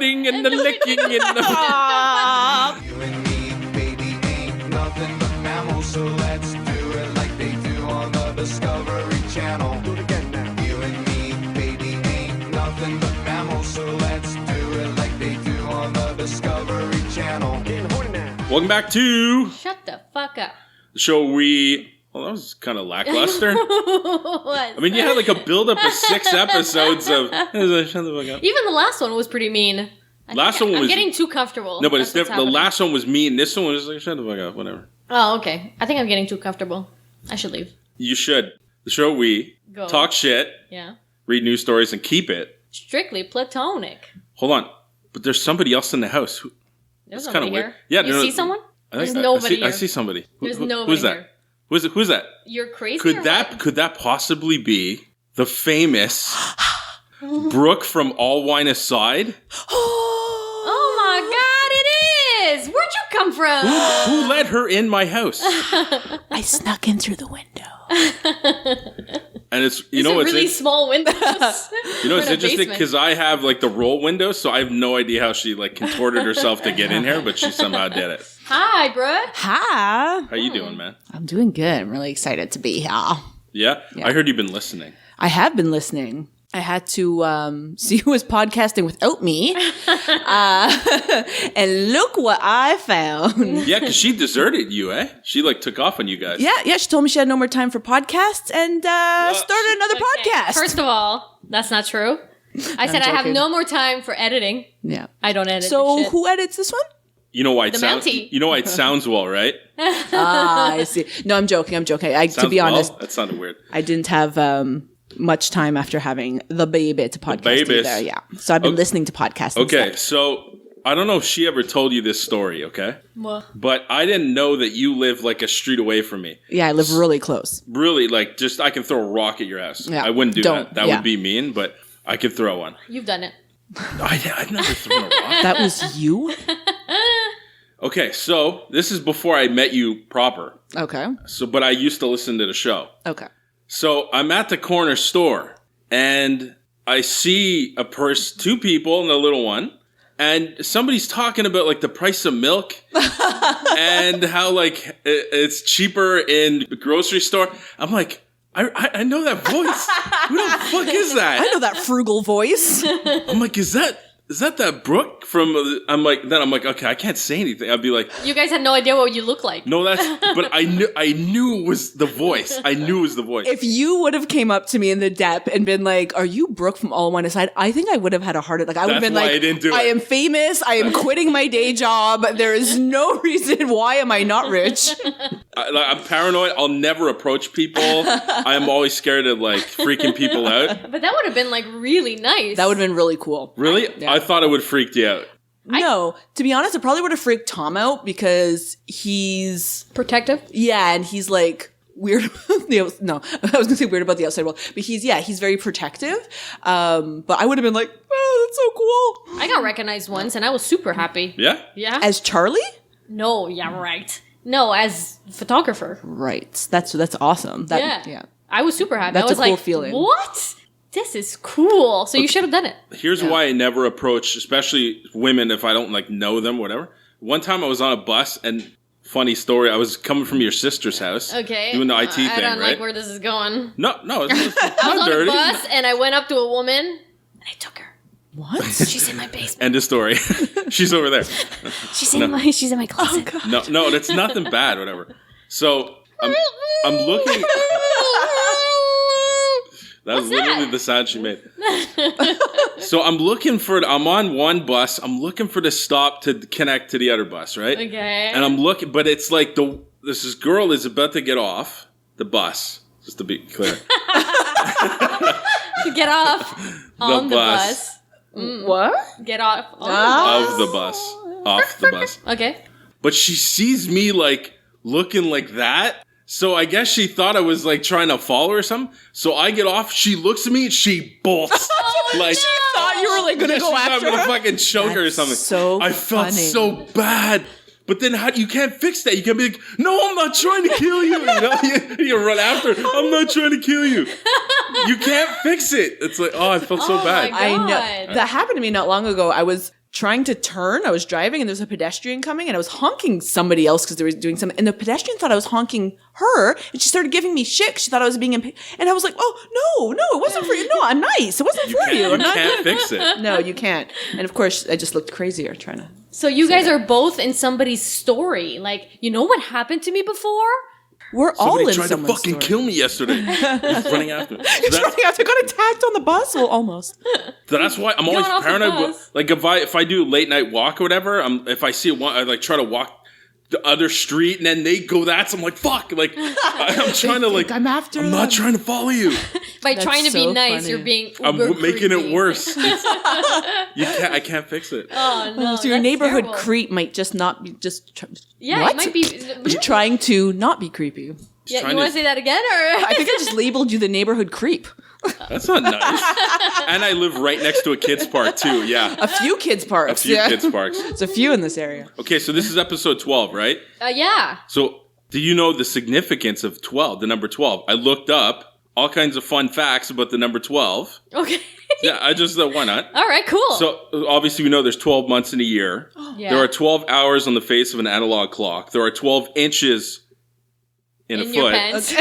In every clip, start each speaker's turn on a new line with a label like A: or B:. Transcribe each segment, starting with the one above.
A: cutting and the licking and the...
B: You and me, baby, ain't nothing but mammals, so let's do it like they do on the Discovery Channel. Do it again now. You and me, baby, ain't nothing but mammals, so let's do it like they do on the Discovery Channel. Getting horny now.
A: Welcome back to
C: Shut the fuck up.
A: the show well, that was kind of lackluster.
C: What?
A: I mean, you had like a build-up of 6 episodes of... Shut the fuck up.
C: Even the last one was pretty mean.
A: I'm
C: getting too comfortable.
A: No, but it's
C: That's what's
A: different. The
C: happening.
A: last one was me, and this one was just like, shut the fuck up, whatever.
C: Oh, okay. I think I'm getting too comfortable. I should leave.
A: You should. The show we
C: Go.
A: talk shit,
C: Yeah.
A: read news stories, and keep it.
C: Strictly platonic.
A: Hold on. But there's somebody else in the house.
C: There's
A: It's
C: nobody
A: kinda
C: here.
A: weird. Yeah,
C: you
A: no,
C: see someone? There's
A: I
C: nobody
A: I
C: here.
A: see somebody.
C: There's nobody
A: Who's that?
C: here.
A: Who's that?
C: You're crazy.
A: Could
C: or
A: that possibly be the famous Brooke from All Wine Aside?
C: Oh my god, it is! Where'd you come from?
A: Who let her in my house?
D: I snuck in through the window.
A: And it's
C: really small windows.
A: it's interesting because I have like the roll windows, so I have no idea how she like contorted herself to get in here, but she somehow did it.
C: Hi, Brooke.
D: Hi.
A: How you doing, man?
D: I'm doing good. I'm really excited to be here.
A: Yeah? I heard you've been listening.
D: I have been listening. I had to see who was podcasting without me. And look what I found.
A: Yeah, because she deserted you, eh? She like took off on you guys.
D: Yeah, she told me she had no more time for podcasts and started another podcast.
C: First of all, that's not true. I said I have
D: joking.
C: no more time for editing.
D: Yeah.
C: I don't edit.
D: So
C: shit.
D: who edits this one?
A: You know why it
C: The
A: sounds.
C: Mountie.
A: You know why it sounds well, right?
D: I see. No, I'm joking. To
A: Sounds
D: be honest,
A: well? That sounded weird.
D: I didn't have much time after having the baby to podcast
A: babies.
D: either. Yeah. So I've been listening to podcasts.
A: Okay,
D: instead.
A: so I don't know if she ever told you this story, okay?
C: What?
A: But I didn't know that you live like a street away from me.
D: Yeah, I live really close.
A: Really, like just I can throw a rock at your house.
D: Yeah.
A: I wouldn't do
D: Don't.
A: that. That
D: Yeah.
A: would be mean, but I could throw one.
C: You've done it.
A: I've never thrown a rock.
D: That was you?
A: Okay, so this is before I met you proper.
D: Okay.
A: But I used to listen to the show.
D: Okay.
A: So I'm at the corner store and I see two people and a little one, and somebody's talking about like the price of milk and how like it's cheaper in the grocery store. I'm like, I know that voice. Who the fuck is that?
D: I know that frugal voice.
A: I'm like, is that Brooke from? I'm like, okay, I can't say anything. I'd be like,
C: You guys had no idea what you look like.
A: no, but I knew it was the voice. I knew it was the voice.
D: If you would have came up to me in the dep and been like, "Are you Brooke from All One Aside?" I think I would have had a heart attack. I would have
A: That's
D: been
A: why
D: like,
A: I didn't do
D: I
A: it.
D: am famous. I am quitting my day job. There is no reason why am I not rich."
A: I'm paranoid. I'll never approach people. I'm always scared of like freaking people out.
C: But that would have been like really nice.
D: That would have been really cool.
A: Really?
D: Yeah.
A: I thought it would freak you out.
D: No, to be honest, it probably would have freaked Tom out because he's
C: protective.
D: and he's like weird. No, I was gonna say weird about the outside world, but he's very protective. But I would have been like, oh, that's so cool.
C: I got recognized once and I was super happy.
A: Yeah?
C: Yeah.
D: As Charlie?
C: No, yeah, right. No, as photographer.
D: Right. That's awesome.
C: Yeah. I was super happy.
D: That's
C: I was
D: a cool
C: like,
D: feeling.
C: What? This is cool. So you should have done it.
A: Here's why I never approach, especially women, if I don't like know them, whatever. One time I was on a bus, and funny story, I was coming from your sister's house.
C: Okay.
A: Doing the IT thing,
C: I don't
A: right?
C: like where this is going.
A: No, it's
C: I was
A: not
C: on
A: dirty.
C: a bus and I went up to a woman and I took her.
D: What?
C: She's in my basement.
A: End of story. She's over there.
C: She's in my closet.
A: No, that's nothing bad, whatever. So I'm looking. That was literally the sound she made. So I'm on one bus. I'm looking for the stop to connect to the other bus, right?
C: Okay.
A: And I'm looking, but it's like this girl is about to get off the bus, just to be clear.
C: To get off on the bus.
D: What?
C: Get off on
A: Of the bus. Off the bus.
C: Okay.
A: But she sees me like looking like that. So I guess she thought I was like trying to follow her or something. So I get off. She looks at me and she bolts. Like
D: She thought you were like going to go
A: she's
D: after
A: gonna
D: her.
A: fucking choke her or
D: That's
A: something.
D: so
A: I felt
D: funny.
A: so bad. But then you can't fix that. You can't be like, no, I'm not trying to kill you. You know, you run after her. I'm not trying to kill you. You can't fix it. It's like, oh, I felt so
C: Oh
A: bad.
C: my
D: I
C: God.
D: know. That happened to me not long ago. I was trying to turn. I was driving and there was a pedestrian coming and I was honking somebody else because they were doing something. And the pedestrian thought I was honking her and she started giving me shit 'cause she thought I was being and I was like, oh, no, it wasn't for you. No, I'm nice. It wasn't for you.
A: You can't fix it.
D: No, you can't. And of course, I just looked crazier trying to.
C: So you guys are both in somebody's story. Like, you know what happened to me before?
D: We're all
A: Somebody
D: in
A: tried to
D: someone's
A: fucking
D: story.
A: kill me yesterday. He's running after me. So
D: He's running after. Got attacked on the bus. Well, almost.
A: that's why I'm always
C: Going off the
A: paranoid.
C: bus.
A: Like if I do late night walk or whatever, if I see one, I like try to walk the other street and then they go that. So I'm like, fuck. Like I'm trying to like.
D: I'm after
A: I'm
D: them.
A: not trying to follow you.
C: By
D: That's
C: trying to be
D: so
C: nice,
D: funny.
C: you're being
A: I'm
C: uber
A: making it
C: creepy.
A: worse. I can't fix it.
C: Oh, no.
D: So your
C: that's
D: neighborhood
C: terrible.
D: creep might just not be
C: Yeah,
D: what?
C: it might be.
D: Just trying to not be creepy.
C: Yeah,
A: trying
C: you want
A: to-
C: to say that again? Or
D: I think I just labeled you the neighborhood creep.
A: That's not nice. And I live right next to a kids park too. Yeah,
D: A few kids parks.
A: a few kids parks.
D: It's a few in this area.
A: Okay, so this is episode 12, right?
C: yeah.
A: So do you know the significance of 12? The number 12. I looked up all kinds of fun facts about the number 12.
C: Okay.
A: Yeah, I just why not?
C: All right, cool.
A: So obviously we know there's 12 months in a year.
C: yeah.
A: There are 12 hours on the face of an analog clock. There are 12 inches in a
C: your
A: foot.
C: pants.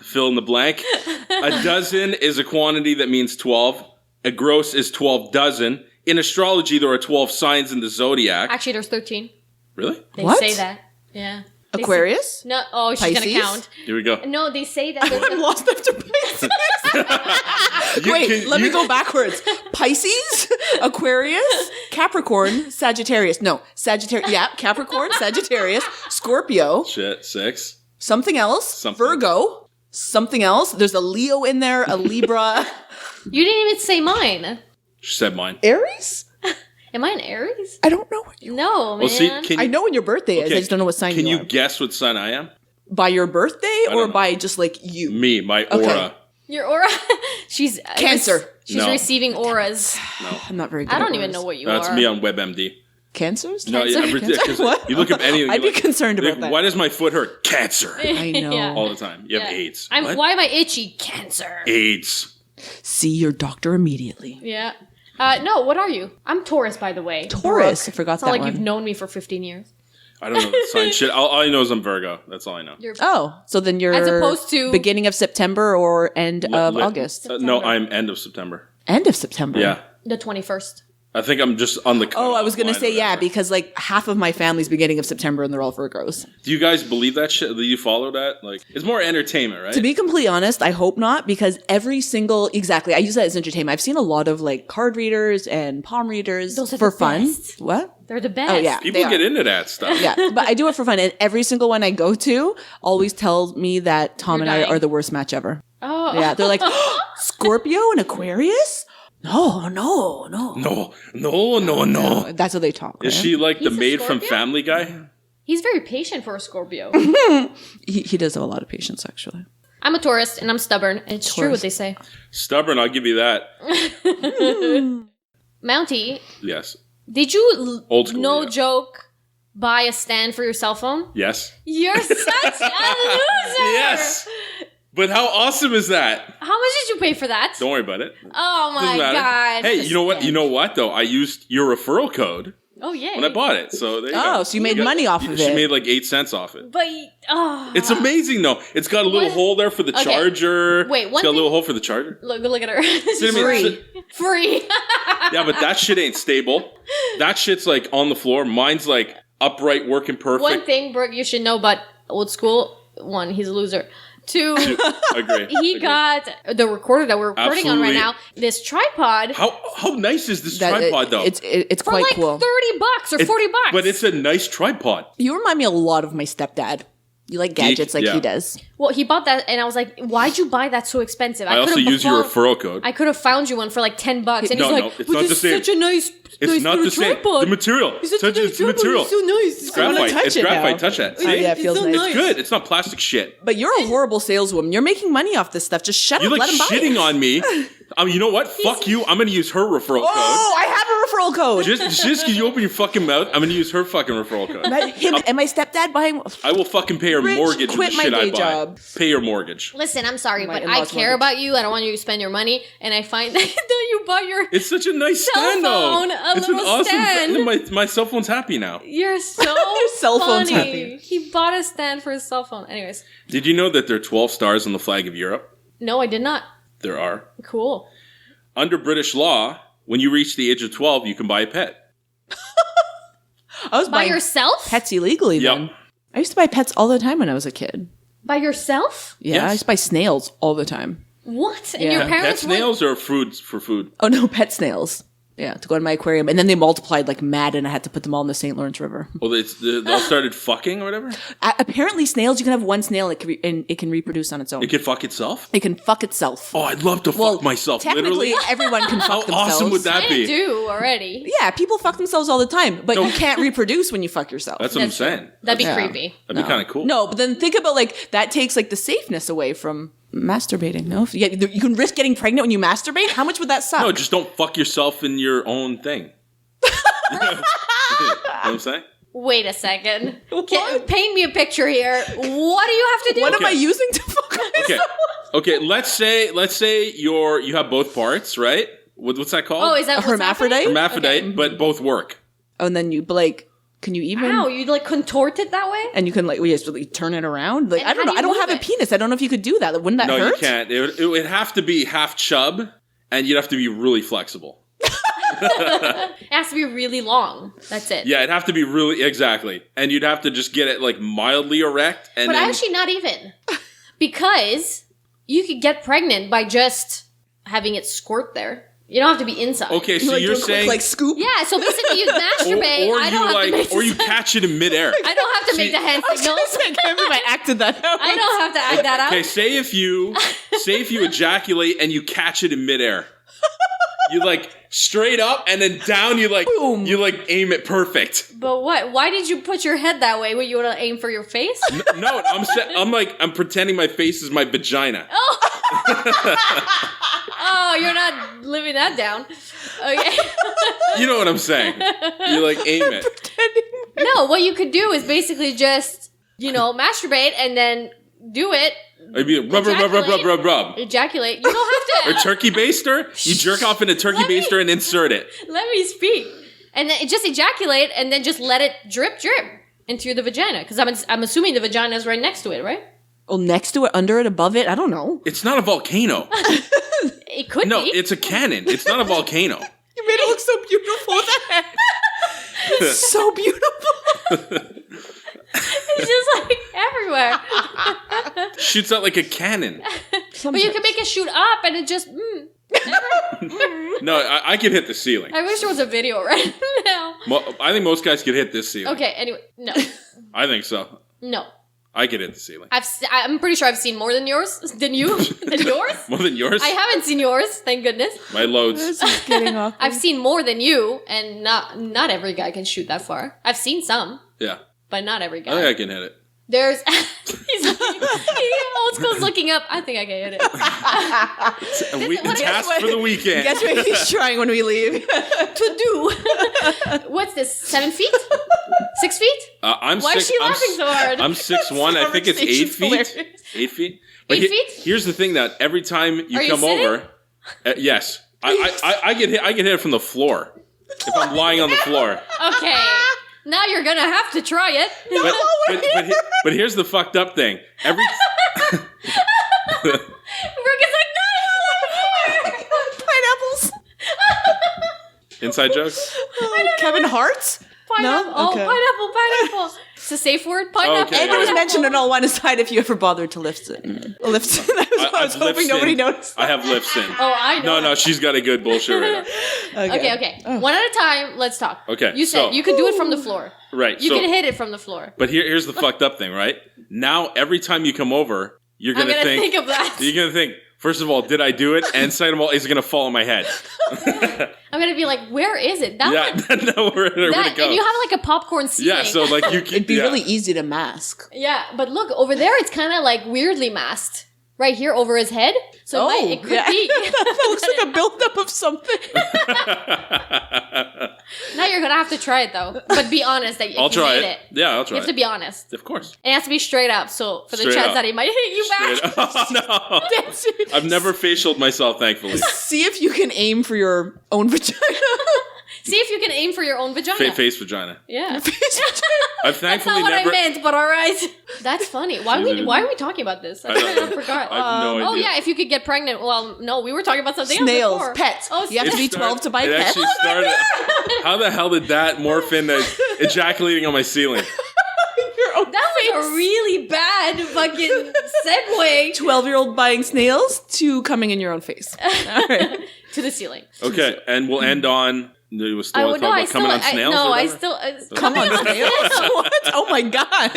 A: Fill in the blank. A dozen is a quantity that means 12. A gross is 12 dozen. In astrology, there are 12 signs in the zodiac.
C: Actually, there's 13.
A: Really?
C: They
D: What?
C: say that. Yeah. They
D: Aquarius?
C: Say, no. Oh, she's
D: Pisces?
C: gonna count.
A: Here we go.
C: No, they say that.
D: I'm lost after Pisces. Wait, let me go backwards. Pisces, Aquarius, Capricorn, Sagittarius. No, Sagittarius. Yeah, Capricorn, Sagittarius, Scorpio,
A: Shit, 6.
D: something else,
A: Something.
D: Virgo, something else. There's a Leo in there, a Libra.
C: You didn't even say mine.
A: She said mine.
D: Aries?
C: Am I an Aries?
D: I don't know what you
C: No, man.
A: Well, see,
D: I know when your birthday is.
A: okay,
D: I just don't know what sign
A: Can
D: you
A: you
D: are.
A: guess what sign I am?
D: By your birthday
A: don't
D: or
A: know.
D: by just like you?
A: Me, my
D: Okay.
A: aura.
C: Your aura. She's
D: Cancer.
C: She's
A: No.
C: receiving auras.
D: I'm not very good
C: I don't
D: at
C: even
D: words.
C: know what you
A: That's
C: are.
A: me on WebMD.
D: Cancers?
A: No, yeah,
C: Cancer?
A: 'cause
D: What?
A: you look up anything.
D: I'd be concerned about that.
A: Why does my foot hurt? Cancer.
D: I know.
C: Yeah.
A: All the time. You have
C: Yeah.
A: AIDS.
C: I'm.
A: What?
C: Why am I itchy? Cancer.
A: AIDS.
D: See your doctor immediately.
C: Yeah. No. What are you? I'm Taurus, by the way.
D: Taurus. I forgot
C: It's
D: that
C: not like
D: one.
C: you've known me for 15 years.
A: I don't know the sign shit. All I know is I'm Virgo. That's all I know.
C: You're.
D: Oh, so then you're
C: As opposed to-
D: beginning of September or end of
A: Lit-
D: August?
A: No, I'm end of September.
D: End of September.
A: Yeah.
C: The 21st.
A: I think I'm just on the.
D: Oh, I was going to
A: line
D: say,
A: or
D: yeah,
A: whatever.
D: because like half of my family's beginning of September and they're all Virgos.
A: Do you guys believe that shit? Do you follow that? Like, it's more entertainment, right?
D: To be completely honest, I hope not, because every single, exactly, I use that as entertainment. I've seen a lot of like card readers and palm readers
C: Those are
D: for
C: the
D: fun.
C: best.
D: What?
C: They're the best.
D: Oh, yeah.
A: People
D: they
A: get
D: are.
A: into that stuff.
D: Yeah, but I do it for fun. And every single one I go to always tells me that Tom
C: You're
D: and I
C: dying.
D: are the worst match ever.
C: Oh.
D: Yeah, they're like, Scorpio and Aquarius? No.
A: No.
D: That's how they talk.
A: Is
D: right?
A: she like the
C: He's a
A: maid from
C: Scorpio?
A: Family Guy?
C: He's very patient for a Scorpio.
D: He does have a lot of patience, actually.
C: I'm a Taurus and I'm stubborn. And it's true
D: Taurus.
C: what they say.
A: Stubborn, I'll give you that.
C: Mountie,
A: Yes.
C: did you,
A: Old school,
C: no
A: yeah.
C: joke, buy a stand for your cell phone?
A: Yes.
C: You're such a loser.
A: Yes. But how awesome is that?
C: How much did you pay for that?
A: Don't worry about it.
C: Oh my
A: Doesn't matter.
C: god.
A: Hey, you know what? You know what though? I used your referral code
C: Oh yeah.
A: when I bought it. So there you
D: Oh,
A: go.
D: so you made money off of
A: She
D: it.
A: made like 8 cents off it.
C: But oh.
A: It's amazing though. It's got a little
C: What?
A: hole there for the
C: Okay.
A: charger.
C: Wait,
A: It's
C: one
A: got a little
C: thing-
A: hole for the charger.
C: Look at her.
A: See what I mean?
C: Free.
A: Yeah, but that shit ain't stable. That shit's like on the floor. Mine's like upright, working perfect.
C: One thing, Brooke, you should know about Old School. One, he's a loser. Two,
A: Agree.
C: he
A: Agree.
C: got the recorder that we're recording on right
A: Absolutely.
C: now. This tripod
A: How nice is this
D: That-
A: tripod though?
D: It's
C: for
D: quite
C: like
D: cool.
C: $30 or $40.
A: But it's a nice tripod.
D: You remind me a lot of my stepdad. You like gadgets like
A: yeah.
D: he does.
C: Well, he bought that, and I was like, "Why'd you buy that so expensive?"
A: I also
C: could've
A: use your
C: found-
A: referral code.
C: I could have found you one for like $10, and
A: No,
C: he's
A: no,
C: like,
A: it's
C: "But
A: not
C: this
A: the
C: is
A: same.
C: such a nice,
A: It's
C: nice
A: not
C: little
A: the same.
C: tripod.
A: The material.
C: It's such a
A: Touch it.
C: nice
A: It's the
C: tripod.
A: material.
C: It's so nice.
A: It's graphite.
D: touch
A: It's
D: it
A: graphite.
D: now.
A: Touch that.
D: Oh,
A: See?
D: yeah, it feels
C: so
D: nice.
C: nice.
A: It's good. It's not plastic shit.
D: But you're a horrible saleswoman. You're making money off this stuff. Just shut
A: You're
D: up.
A: like
D: Let him buy
A: shitting
D: it.
A: on me. You know what? Fuck you. I'm going to use her referral code.
D: Oh, I have a referral code.
A: Just because you open your fucking mouth, I'm going to use her fucking referral code.
D: Him and my stepdad buying.
A: I will fucking pay her
D: Rich,
A: mortgage
D: quit
A: with the
D: my
A: shit I
D: day
A: buy.
D: job.
A: Pay your mortgage.
C: Listen, I'm sorry,
D: My
C: but I
D: in-laws
C: care
D: mortgage.
C: about you. I don't want you to spend your money. And I find that you bought your
A: It's such a nice
C: cell
A: stand, though.
C: phone, a
A: It's an
C: little
A: awesome
C: stand.
A: My cell phone's happy now.
C: You're so
D: Your cell phone's
C: funny.
D: happy.
C: He bought a stand for his cell phone. Anyways,
A: Did you know that there are 12 stars on the flag of Europe?
C: no, I did not.
A: There are.
C: Cool.
A: Under British law, when you reach the age of 12, you can buy a pet.
D: I was
C: By
D: buying
C: yourself?
D: pets illegally
A: Yep.
D: then. I used to buy pets all the time when I was a kid.
C: By yourself?
D: Yeah,
A: Yes.
D: I used to buy snails all the time.
C: What? And
D: Yeah.
C: your
D: Pet
A: Pet
C: parents
A: snails or fruits for food?
D: Oh no, pet snails. Yeah, to go in my aquarium, and then they multiplied like mad, and I had to put them all in the St. Lawrence River.
A: Well, they all started fucking or whatever?
D: Apparently, snails you can have one snail and it can reproduce on its own.
A: It could fuck itself?
D: It can fuck itself.
A: Oh, I'd love to fuck myself,
D: technically,
A: literally.
D: everyone can
A: How
D: fuck themselves.
A: awesome would that
C: I
A: be?
C: do already.
D: Yeah, people fuck themselves all the time, but
A: No.
D: you can't reproduce when you fuck yourself.
A: That's what I'm saying.
C: That'd be
D: Yeah.
C: creepy.
A: That'd be kind of cool.
D: No, but then think about like that takes like the safeness away from masturbating. No, if you can risk getting pregnant when you masturbate. How much would that suck?
A: No, just don't fuck yourself in your own thing. You know what I'm saying?
C: Wait a second. Paint me a picture here. What do you have to do?
D: what am
A: Okay.
D: I using to fuck myself?
A: Okay. Let's say you have both parts, right? What's that called?
C: Oh, is that
D: A
C: what's
D: hermaphrodite?
C: happening?
A: hermaphrodite,
C: Okay.
A: but both work.
D: Oh, and then you like, can you even?
C: How? You like contort it that way?
D: And you can like, we just really turn it around. Like
C: And
D: I don't
C: how
D: know.
C: do
D: I
C: you
D: don't have
C: move
D: a
C: it?
D: penis. I don't know if you could do that. Wouldn't that
A: No,
D: hurt?
A: you can't. It would have to be half chub, and you'd have to be really flexible.
C: It has to be really long. That's it.
A: Yeah, it'd have to be really exactly, and you'd have to just get it like mildly erect, and
C: But
A: then
C: actually not even. Because you could get pregnant by just having it squirt there. You don't have to be inside.
A: okay. So
D: like,
A: you're
D: do a quick,
A: saying
D: like scoop.
C: Yeah, so basically you masturbate.
A: or
C: I
A: you
C: don't have to make
A: or you
C: the-
A: catch it in midair.
C: I don't have to make the hand
D: I was gonna
C: signals.
D: say, I can't believe I acted that out.
C: I don't have to act that out.
A: Okay, say if you ejaculate and you catch it in midair, you like straight up and then down. You like
D: Boom.
A: you like aim it perfect.
C: But what? Why did you put your head that way? What, you want to aim for your face?
A: No, I'm pretending my face is my vagina.
C: Oh, you're not living that down. Okay.
A: You know what I'm saying? You like aim it.
C: No, what you could do is basically just, masturbate and then do it.
A: It'd be rub.
C: Ejaculate. You don't
A: Or
C: have to.
A: turkey baster. You jerk off in a turkey
C: Let me-
A: baster and insert it.
C: Let me speak. And then just ejaculate and then just let it drip into the vagina. Because I'm assuming the vagina is right next to it, right?
D: Well, next to it, under it, above it. I don't know.
A: It's not a volcano.
C: It could
A: No,
C: be.
A: it's a cannon. It's not a volcano.
D: You made it look so beautiful. It's so beautiful.
C: It's just like everywhere.
A: Shoots out like a cannon.
C: But you can make it shoot up and it just.
A: No, I could hit the ceiling.
C: I wish there was a video right now.
A: I think most guys could hit this ceiling.
C: Okay, anyway. No.
A: I think so.
C: No.
A: I could hit the ceiling.
C: I'm pretty sure I've seen more than yours. Than you? Than yours?
A: More than yours?
C: I haven't seen yours, thank goodness.
A: My loads.
D: This is getting off.
C: I've seen more than you, and not every guy can shoot that far. I've seen some,
A: Yeah.
C: but not every
A: I
C: guy.
A: think I can hit it.
C: There's Old School's looking up. I think I can hit it.
A: A
C: what-
A: task
D: what-
A: for the weekend.
D: Guess what he's trying when we leave?
C: To do. What's this? 7 feet? 6 feet?
A: I'm
C: Why is
A: six,
C: she laughing so hard?
A: I'm 6'1". I think it's 8
D: Conversation's
A: feet.
D: hilarious.
A: 8 feet. But
C: 8 feet?
A: Here's the thing: that every time you
C: Are you
A: come
C: sitting?
A: over, yes, I get hit. I get hit from the floor if I'm lying on the floor.
C: Okay. Now you're gonna have to try it.
A: But here's the fucked up thing.
C: Brooke is like, no!
D: Pineapples.
A: Inside jokes.
D: Kevin Hart?
C: Pineapple.
D: No?
C: Oh,
D: Okay.
C: pineapple. It's a safe word. Pineapple.
A: Okay.
D: And it was
A: Yeah.
D: mentioned on all one aside if you ever bothered to lift it. Lift it. That was what I was
A: I've
D: hoping
A: lifts
D: nobody
A: in.
D: noticed.
A: I have lifts in.
C: Oh, I know.
A: No, she's got a good bullshit right now.
C: Okay. One at a time. Let's talk.
A: Okay,
C: You said
A: so-
C: you could do it from the floor.
A: Right.
C: You
A: so,
C: can hit it from the floor.
A: but here's the fucked up thing, right? Now every time you come over, you're
C: I'm
A: gonna
C: gonna think of that.
A: You're gonna think. First of all, did I do it? And second of all, is it gonna fall on my head?
C: I'm gonna be like, where is it? That
A: Yeah,
C: one.
A: no, where to
C: That,
A: go?
C: and you have like a popcorn ceiling.
A: Yeah, so like you can.
D: It'd be
A: yeah.
D: really easy to mask.
C: Yeah, but look over there. It's kind of like weirdly masked. right here over his head. So it could be.
D: That looks like a buildup of something.
C: Now you're gonna have to try it though, but be honest that
A: I'll
C: if you
A: try
C: hate
A: it.
C: it.
A: Yeah, I'll try
C: You have to be honest.
A: Of course.
C: It has to be straight up. So for the
A: Straight
C: chance
A: up.
C: that he might hit you back.
A: Oh, no.
D: That's it.
A: I've never facialed myself, thankfully.
D: See if you can aim for your own vagina.
C: See if you can aim for your own vagina.
A: Face vagina.
C: Yeah.
A: I've
C: That's
A: thankfully
C: not what
A: never.
C: I meant, but all right. That's funny. Why are we talking about this? I forgot.
A: I have no
C: Oh
A: idea.
C: yeah, if you could get pregnant. Well, no, we were talking about something else
D: Snails,
C: before.
D: pets.
C: Oh,
D: You have to be 12 to buy
A: it
D: pets.
A: actually started. How the hell did that morph into ejaculating on my ceiling?
D: Your own
C: that was a really bad fucking segue
D: 12-year-old buying snails to coming in your own face. All right.
C: to the ceiling.
A: Okay, and we'll end on. You were still talking about coming on snails.
D: Come on, snails. What? Oh my god.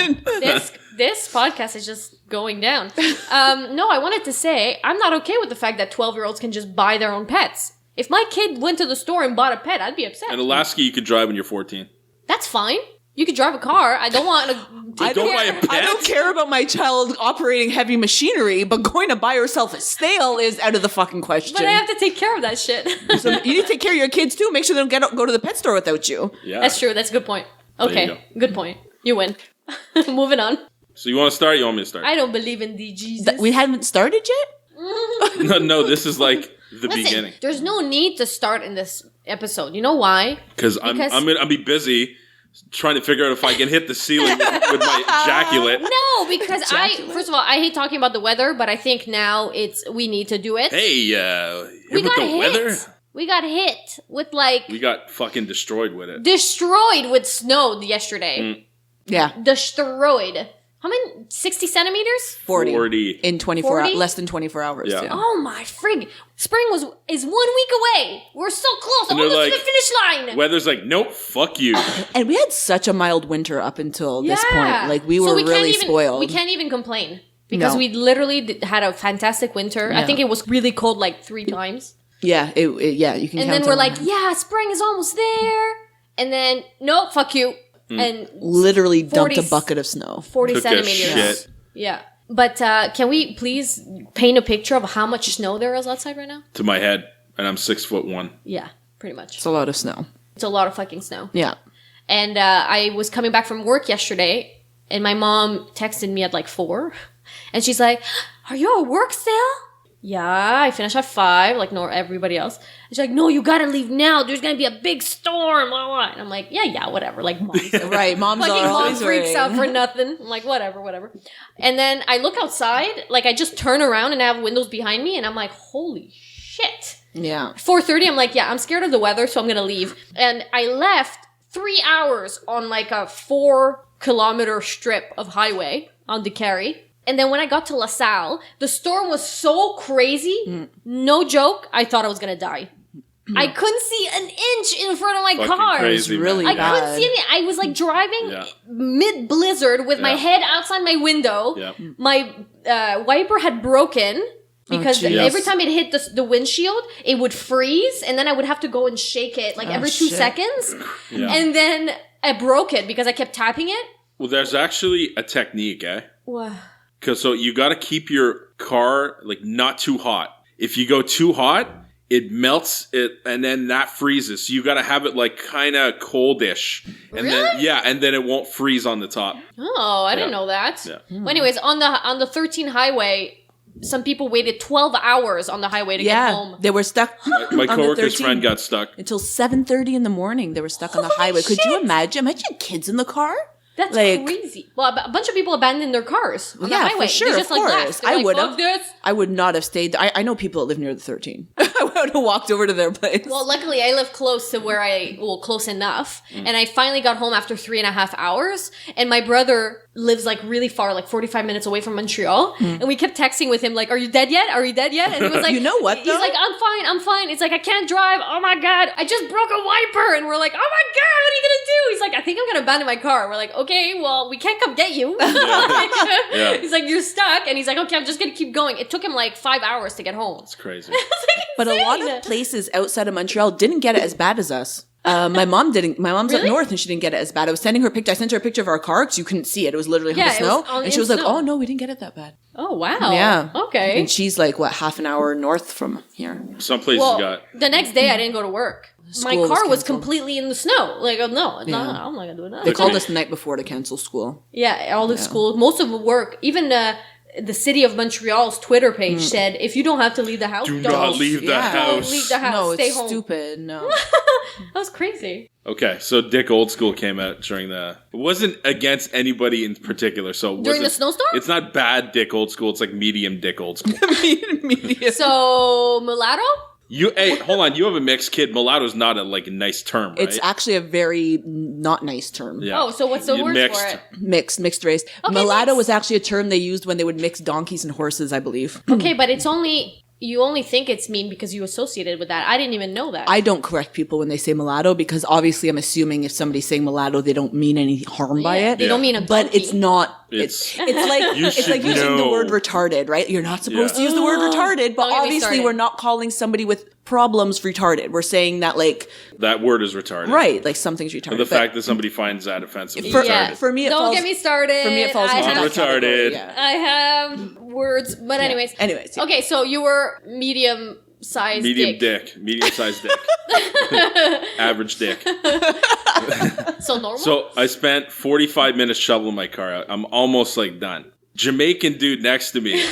C: This podcast is just going down. No, I wanted to say I'm not okay with the fact that 12-year-olds can just buy their own pets. If my kid went to the store and bought a pet, I'd be upset.
A: In Alaska, you could drive when you're 14.
C: That's fine. You could drive a car. I don't want to.
A: I don't buy a pet.
D: I don't care about my child operating heavy machinery, but going to buy herself a snail is out of the fucking question.
C: But I have to take care of that shit.
D: So you need to take care of your kids too. Make sure they don't go to the pet store without you.
A: Yeah,
C: That's true. That's a good point.
A: you
C: Okay,
A: go.
C: good point. You win. Moving on.
A: So you want to start? You want me to start?
C: I don't believe in the Jesus.
D: We haven't started yet?
A: No. This is like the
C: Listen,
A: beginning.
C: there's no need to start in this episode. You know why?
A: Because I'll be busy trying to figure out if I can hit the ceiling with my ejaculate.
C: No, because first of all, I hate talking about the weather, but I think now we need to do it.
A: Hey,
C: we
A: with
C: got
A: the
C: hit.
A: weather,
C: We got hit with like
A: we got fucking destroyed with it.
C: destroyed with snow yesterday.
D: Yeah.
C: Destroyed. How many? 60 centimeters?
D: 40. In 24
C: 40?
D: hours. Less than 24 hours.
A: Yeah.
D: Yeah.
C: Oh my frig! Spring is 1 week away. We're so close,
A: And they're
C: almost to
A: like-
C: the finish line.
A: Weather's like, nope, fuck you.
D: And we had such a mild winter up until this point. Like, we were really spoiled.
C: We can't even complain because
D: No.
C: we literally had a fantastic winter. I
D: Yeah.
C: think it was really cold like 3 times.
D: Yeah, yeah, you can
C: And
D: count
C: then we're
D: on
C: like,
D: that.
C: yeah, spring is almost there. And then, nope, fuck you. And
D: Literally dumped
C: 40
D: a bucket of snow.
C: 40
A: Took a
C: centimeters.
A: shit.
C: Yeah. But can we please paint a picture of how much snow there is outside right now?
A: To my head, and I'm 6'1".
C: Yeah, pretty much.
D: It's a lot of snow.
C: It's a lot of fucking snow.
D: Yeah.
C: And I was coming back from work yesterday, and my mom texted me at like 4. And she's like, are you at work still? Yeah, I finished at 5, like everybody else. And she's like, no, you gotta leave now. There's gonna be a big storm. Blah, blah. And I'm like, yeah, whatever. Like, mom's
D: Right, moms
C: fucking
D: are
C: mom
D: always
C: freaks
D: right.
C: out for nothing. I'm like, whatever. And then I look outside, like I just turn around and I have windows behind me, and I'm like, holy shit.
D: Yeah.
C: 4:30, I'm like, yeah, I'm scared of the weather, so I'm gonna leave. And I left 3 hours on like a 4-kilometer strip of highway on the Charie. And then when I got to LaSalle, the storm was so crazy, no joke, I thought I was gonna die. I couldn't see an inch in front of my
A: Fucking
C: car.
A: crazy, man.
D: really
C: I
D: bad.
C: couldn't see anything. I was like driving
A: Yeah.
C: mid-blizzard with my
A: Yeah.
C: head outside my window.
A: Yeah.
C: My wiper had broken because
D: jeez.
C: every time it hit the windshield, it would freeze, and then I would have to go and shake it like every 2
D: shit.
C: seconds.
A: Yeah.
C: And then I broke it because I kept tapping it.
A: Well, there's actually a technique, eh?
C: Wow.
A: Because so you got to keep your car like not too hot. If you go too hot, it melts it, and then that freezes. So you got to have it like kind of coldish, and then
C: Really?
A: and then it won't freeze on the top.
C: Oh, I didn't
A: Yeah.
C: know that.
A: Yeah.
C: Well, anyways, on the 13 highway, some people waited 12 hours on the highway to get
D: Yeah.
C: home.
D: They were stuck
A: My
D: on the
A: coworker's
D: 13
A: friend got stuck.
D: until 7:30 in the morning. They were stuck on the
C: Holy
D: highway. Could you
C: shit.
D: imagine? Imagine kids in the car.
C: That's
D: Like-
C: crazy. Well, a bunch of people abandoned their cars on the
D: Yeah,
C: highway.
D: for sure,
C: They just
D: of
C: like
D: course.
C: left. They're
D: I
C: like,
D: would
C: "Fuck
D: have.
C: this."
D: I would not have stayed. I know people that live near the 13. I would have walked over to their place.
C: Well, luckily I live close to where close enough. And I finally got home after 3.5 hours. And my brother lives like really far, like 45 minutes away from Montreal. And we kept texting with him like, are you dead yet? Are you dead yet? And he was like,
D: You know what,
C: He's
D: though?
C: like, I'm fine. It's like, I can't drive. Oh my God. I just broke a wiper. And we're like, oh my God, what are you going to do? He's like, I think I'm going to abandon my car. We're like, okay, well, we can't come get you.
A: Yeah.
C: He's like, you're stuck. And he's like, okay, I'm just going to keep going. It took him like 5 hours to get home.
A: It's crazy.
D: But a lot of places outside of Montreal didn't get it as bad as us. My mom didn't. My mom's
C: Really?
D: up north and she didn't get it as bad. I was sending her a picture. I sent her a picture of our car because you couldn't see it. It was literally
C: Yeah,
D: the
C: it was
D: snow.
C: on-
D: And she
C: in
D: was like,
C: snow.
D: "Oh no, we didn't get it that bad."
C: Oh, wow.
D: Yeah.
C: Okay.
D: And she's like, what, half an hour north from here.
A: Some places
C: Well,
A: got.
C: the next day I didn't go to work. My
D: School was
C: car was
D: canceled.
C: completely in the snow. Like, I'm not gonna do that.
D: They called us the night before to cancel school.
C: Yeah, all the schools, most of the work, even the city of Montreal's Twitter page said, if you don't have to leave the house,
A: Do
C: don't
A: not leave the
D: Yeah.
C: Don't
A: house.
C: leave the house.
D: No,
C: Stay
D: it's
C: home.
D: stupid. No.
C: That was crazy.
A: Okay, so Dick Old School came out during the. It wasn't against anybody in particular. So it
C: During the
A: wasn't-
C: snowstorm?
A: It's not bad Dick Old School. It's like medium Dick Old School.
D: Media.
C: So, mulatto?
A: Hey, hold on. You have a mixed kid. Mulatto's not a nice term, right?
D: It's actually a very not nice term.
A: Yeah.
C: Oh, so what's the
A: You
C: word
A: mixed.
C: for it?
D: Mixed race.
C: Okay,
D: Mulatto
C: mixed.
D: was actually a term they used when they would mix donkeys and horses, I believe.
C: Okay, but it's only, you only think it's mean because you associated with that. I didn't even know that.
D: I don't correct people when they say mulatto because obviously I'm assuming if somebody's saying mulatto, they don't mean any harm by
C: Yeah,
D: it.
C: They don't mean a
D: But
C: donkey.
D: it's not.
A: It's-
D: It's like
A: You
D: it's
A: should
D: like using the
A: know.
D: word retarded, right? You're not supposed to use the word retarded, but
C: Don't get me
D: obviously
C: started.
D: we're not calling somebody with problems retarded. We're saying that
A: That word is retarded.
D: right, like something's retarded.
A: The
D: But
A: fact that somebody finds that offensive is
D: for,
A: retarded.
D: for me, it
C: Don't
D: falls,
C: get me started.
D: For me, it falls
C: I
D: into
C: have,
D: that category,
A: Retarded.
D: yeah.
C: I have words, but anyways.
D: Anyways, yeah.
C: Okay, so you were medium-sized
A: Medium
C: dick.
A: medium-sized dick, average dick.
C: So normal?
A: So I spent 45 minutes shoveling my car out. I'm almost done. Jamaican dude next to me.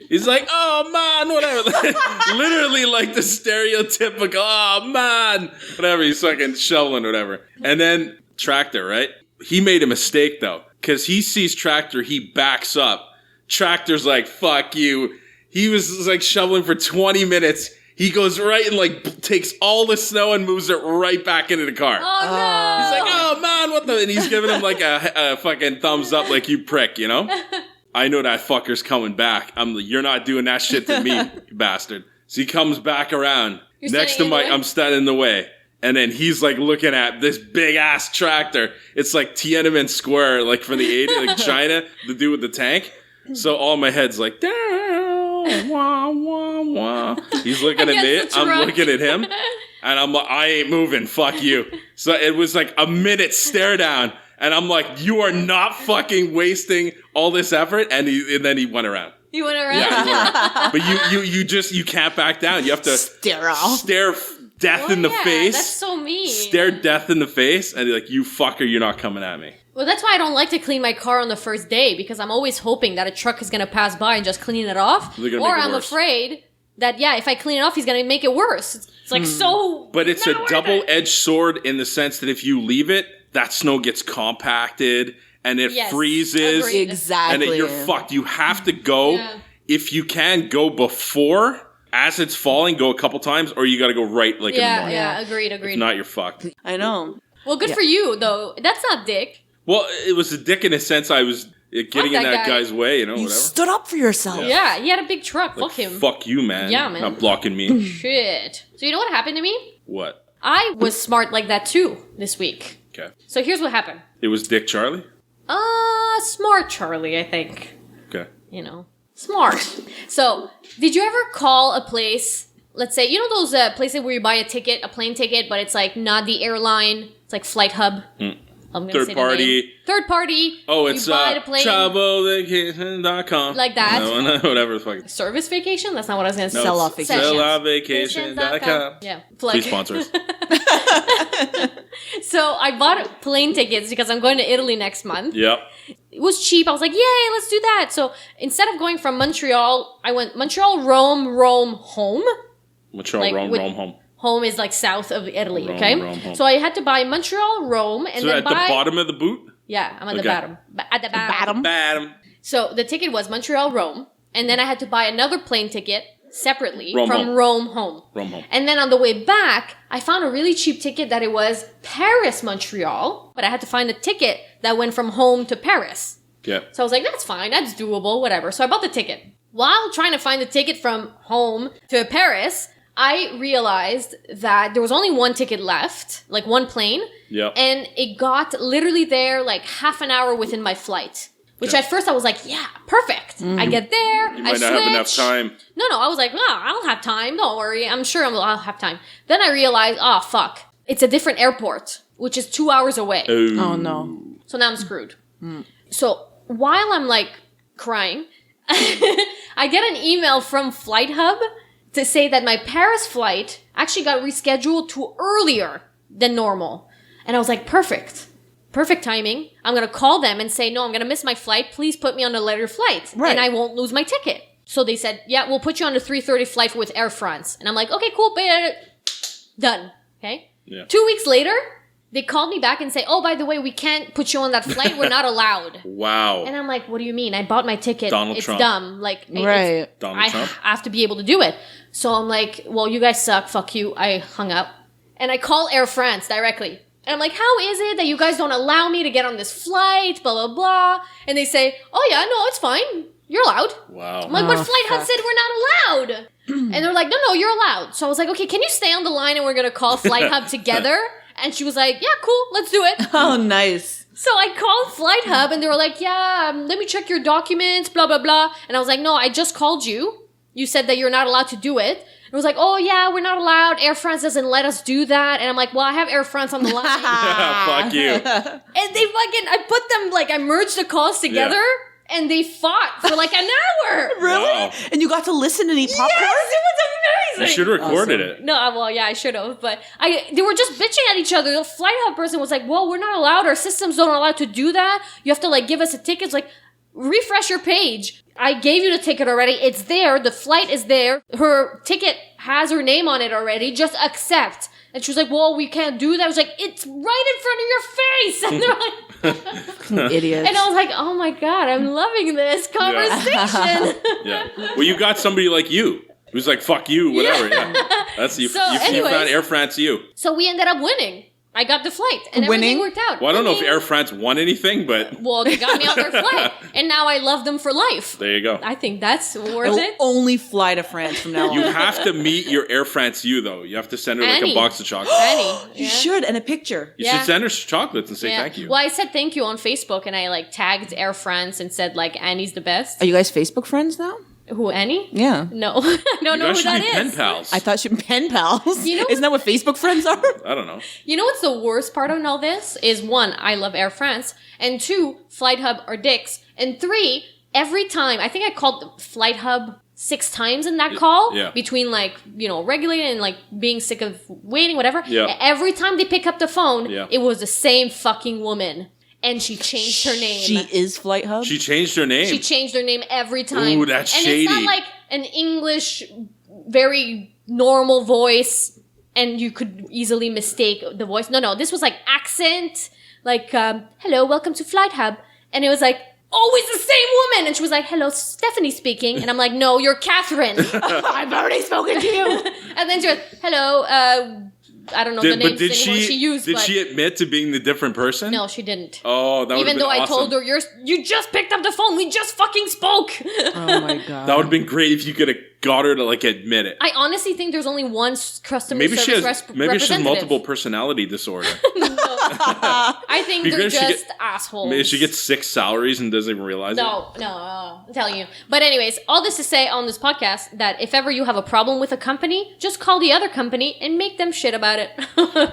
A: He's like, oh man, whatever. Literally the stereotypical, oh man, whatever. He's fucking shoveling, whatever. And then Tractor, right? He made a mistake though, because he sees Tractor, he backs up. Tractor's like, fuck you. He was shoveling for 20 minutes. He goes right and takes all the snow and moves it right back into the car.
C: oh, no.
A: He's like, oh man, what the? And he's giving him a fucking thumbs up, you prick, you know? I know that fucker's coming back. You're not doing that shit to me, you bastard. So he comes back around.
C: You're
A: Next to
C: standing in the way?
A: I'm standing in the way. And then he's looking at this big ass tractor. It's like Tiananmen Square, from the 80s, China, the dude with the tank. So all my head's down, wah, wah, wah. He's looking at me.
C: Against the
A: I'm
C: truck.
A: looking at him. And I'm I ain't moving. Fuck you. So it was a minute stare down. And I'm you are not fucking wasting all this effort. And then he went around.
C: You went around?
A: Yeah, he went around. But you can't back down. You have to
D: Sterile.
A: stare death
C: Well,
A: in the
C: yeah,
A: face.
C: That's so mean.
A: Stare death in the face. And you fucker, you're not coming at me.
C: Well, that's why I don't like to clean my car on the first day, because I'm always hoping that a truck is going to pass by and just clean it off.
A: They're gonna
C: Or
A: make it
C: I'm
A: worse.
C: afraid that, if I clean it off, he's going to make it worse. It's so...
A: But it's a
C: not worth it.
A: double-edged sword in the sense that if you leave it, that snow gets compacted and it
C: Yes,
A: freezes.
C: agreed.
D: Exactly.
A: And you're fucked. You have to go.
C: Yeah.
A: If you can, go before, as it's falling, go a couple times, or you got to go right in the morning.
C: Yeah, agreed.
A: If not, you're fucked.
D: I know.
C: Well, good for you, though. That's not dick.
A: Well, it was a dick in a sense. I was getting in
C: that
A: that
C: guy.
A: guy's way,
D: You
A: whatever.
D: stood up for yourself.
C: Yeah, he had a big truck. Fuck him.
A: Fuck you, man.
C: Yeah, man.
A: Not blocking me.
C: Shit. So you know what happened to me?
A: What?
C: I was smart like that, too, this week.
A: Okay.
C: So here's what happened.
A: It was Dick Charlie?
C: Smart Charlie, I think.
A: Okay.
C: Smart. So, did you ever call a place, let's say, those places where you buy a plane ticket, but it's not the airline, it's Flight Hub. I'm gonna
A: Third
C: say
A: party.
C: The name. Third party.
A: Oh, it's
C: you buy the plane.
A: travelvacation.com.
C: Like that.
A: No, whatever the fuck.
C: Service vacation? That's not what I was gonna say.
A: No,
D: Sell-off
A: it's
D: vacation.
A: selloffvacation.com.
C: Yeah.
A: Please sponsor us.
C: So I bought plane tickets because I'm going to Italy next month.
A: Yep.
C: It was cheap. I was like, yay, let's do that. So instead of going from Montreal, I went Montreal, Rome, home.
A: Montreal, Rome,
C: with-
A: home.
C: Home is south of Italy,
A: Rome,
C: okay?
A: Rome, home.
C: So I had to buy Montreal, Rome, and
A: So
C: then
A: at
C: buy...
A: the bottom of the boot?
C: Yeah, I'm at the
A: Okay.
C: bottom. At the bottom.
D: Bottom.
C: So the ticket was Montreal, Rome, and then I had to buy another plane ticket separately
A: Rome,
C: from
A: home.
C: Rome, home.
A: Rome, home.
C: And then on the way back, I found a really cheap ticket that it was Paris, Montreal, but I had to find a ticket that went from home to Paris.
A: Yeah.
C: So I was like, that's fine, that's doable, whatever. So I bought the ticket. While trying to find the ticket from home to Paris, I realized that there was only one ticket left, one plane,
A: Yep.
C: and it got literally there half an hour within my flight. Which
A: Yeah.
C: at first I was like, yeah, perfect. I get there,
A: You might not have enough time.
C: No, I was like, I'll have time. Don't worry. I'm sure I'll have time. Then I realized, fuck. It's a different airport, which is 2 hours away.
D: Oh no.
C: So now I'm screwed. So while I'm crying, I get an email from Flight Hub to say that my Paris flight actually got rescheduled to earlier than normal. And I was like, perfect timing. I'm going to call them and say, no, I'm going to miss my flight. Please put me on a later flight.
D: Right.
C: And I won't lose my ticket. So they said, yeah, we'll put you on the 3:30 flight with Air France. And I'm like, okay, cool. Done. Okay.
A: Yeah.
C: 2 weeks later, they called me back and say, oh, by the way, we can't put you on that flight. We're not allowed.
A: Wow.
C: And I'm like, what do you mean? I bought my ticket.
A: Donald
C: it's
A: Trump.
C: dumb. Like,
D: Right.
A: Donald
C: I
A: Trump.
C: have to be able to do it. So I'm like, well, you guys suck. Fuck you. I hung up. And I call Air France directly. And I'm like, how is it that you guys don't allow me to get on this flight? Blah, blah, blah. And they say, oh, yeah, no, it's fine. You're allowed.
A: Wow.
C: I'm like, but
D: Oh,
C: Flight Hub
D: fuck.
C: said we're not allowed. And they're like, no, you're allowed. So I was like, okay, can you stay on the line and we're going to call Flight Hub together? And she was like, yeah, cool, let's do it.
D: Oh, nice.
C: So I called Flight Hub and they were like, yeah, let me check your documents, blah, blah, blah. And I was like, no, I just called you. You said that you're not allowed to do it. And it was like, oh, yeah, we're not allowed. Air France doesn't let us do that. And I'm like, well, I have Air France on the line.
A: Fuck you.
C: And they I put them, like, I merged the calls together and they fought for like an hour.
D: Really?
A: Wow.
D: And you got to listen and eat popcorn?
C: Yes, it was
A: You
C: amazing.
A: should have recorded
D: Awesome.
A: it.
C: No, well, yeah, I should have, but they were just bitching at each other. The Flight Hub person was like, well, we're not allowed. Our systems don't allow to do that. You have to, like, give us a ticket. It's like, refresh your page. I gave you the ticket already. It's there. The flight is there. Her ticket has her name on it already. Just accept. And she was like, well, we can't do that. I was like, it's right in front of your face. And they're like,
D: Idiots.
C: and I was like, oh my God, I'm loving this conversation.
A: Yeah. Well, you got somebody like you who's like, fuck you, whatever. Yeah. That's you.
C: So,
A: you
C: anyways.
A: found Air France you.
C: So we ended up winning. I got the flight and everything
D: Winning?
C: worked out.
A: Well, I don't know if
C: Winning.
A: Air France won anything, but
C: Well, they got me on their flight, and now I love them for life.
A: there you go.
C: I think that's worth
D: I will
C: it.
D: only fly to France from now on.
A: You have to meet your Air France you, though. You have to send her like
C: Annie.
A: a box of chocolates.
C: Annie,
D: You
C: yeah.
D: should, and a picture.
A: You
C: Yeah.
A: should send her chocolates and say
C: Yeah.
A: thank you.
C: Well, I said thank you on Facebook, and I like tagged Air France and said like Annie's the best.
D: Are you guys Facebook friends now?
C: Who, Annie?
D: Yeah.
C: No, I don't
A: You
C: know
A: guys
C: who
A: should
C: that
A: be
C: is.
A: pen pals.
D: I thought you were pen pals.
C: You know-
D: Isn't that what Facebook friends are?
A: I don't know.
C: You know what's the worst part of all this is one, I love Air France, and two, Flight Hub are dicks, and three, every time I think I called Flight Hub 6 times in that call
A: yeah.
C: between like regulating and like being sick of waiting, whatever.
A: Yeah.
C: Every time they pick up the phone,
A: Yeah.
C: it was the same fucking woman, and she changed her name.
D: She is Flight Hub.
A: She changed her name.
C: She changed her name every time.
A: Ooh, that's
C: and
A: shady.
C: it's not like an English, very normal voice, and you could easily mistake the voice. No, this was like accent, like, hello, welcome to Flight Hub. And it was like, always the same woman. And she was like, hello, Stephanie speaking. And I'm like, no, you're Catherine.
D: I've already spoken to you.
C: And then she was, hello, I don't know the names anymore she used.
A: Did
C: but
A: she admit to being the different person?
C: no, she didn't.
A: Oh, that would have
C: Even
A: been
C: though I
A: awesome.
C: told her, you just picked up the phone. We just fucking spoke.
D: Oh my god.
A: That would have been great if you could have got her to like admit it.
C: I honestly think there's only one customer
A: Maybe she
C: service
A: has. Maybe she has
C: representative.
A: multiple personality disorder.
C: I think
A: Be
C: they're
A: great if she
C: just assholes.
A: Maybe she gets 6 salaries and doesn't even realize it.
C: No, I'm telling you. But anyways, all this to say on this podcast that if ever you have a problem with a company, just call the other company and make them shit about it.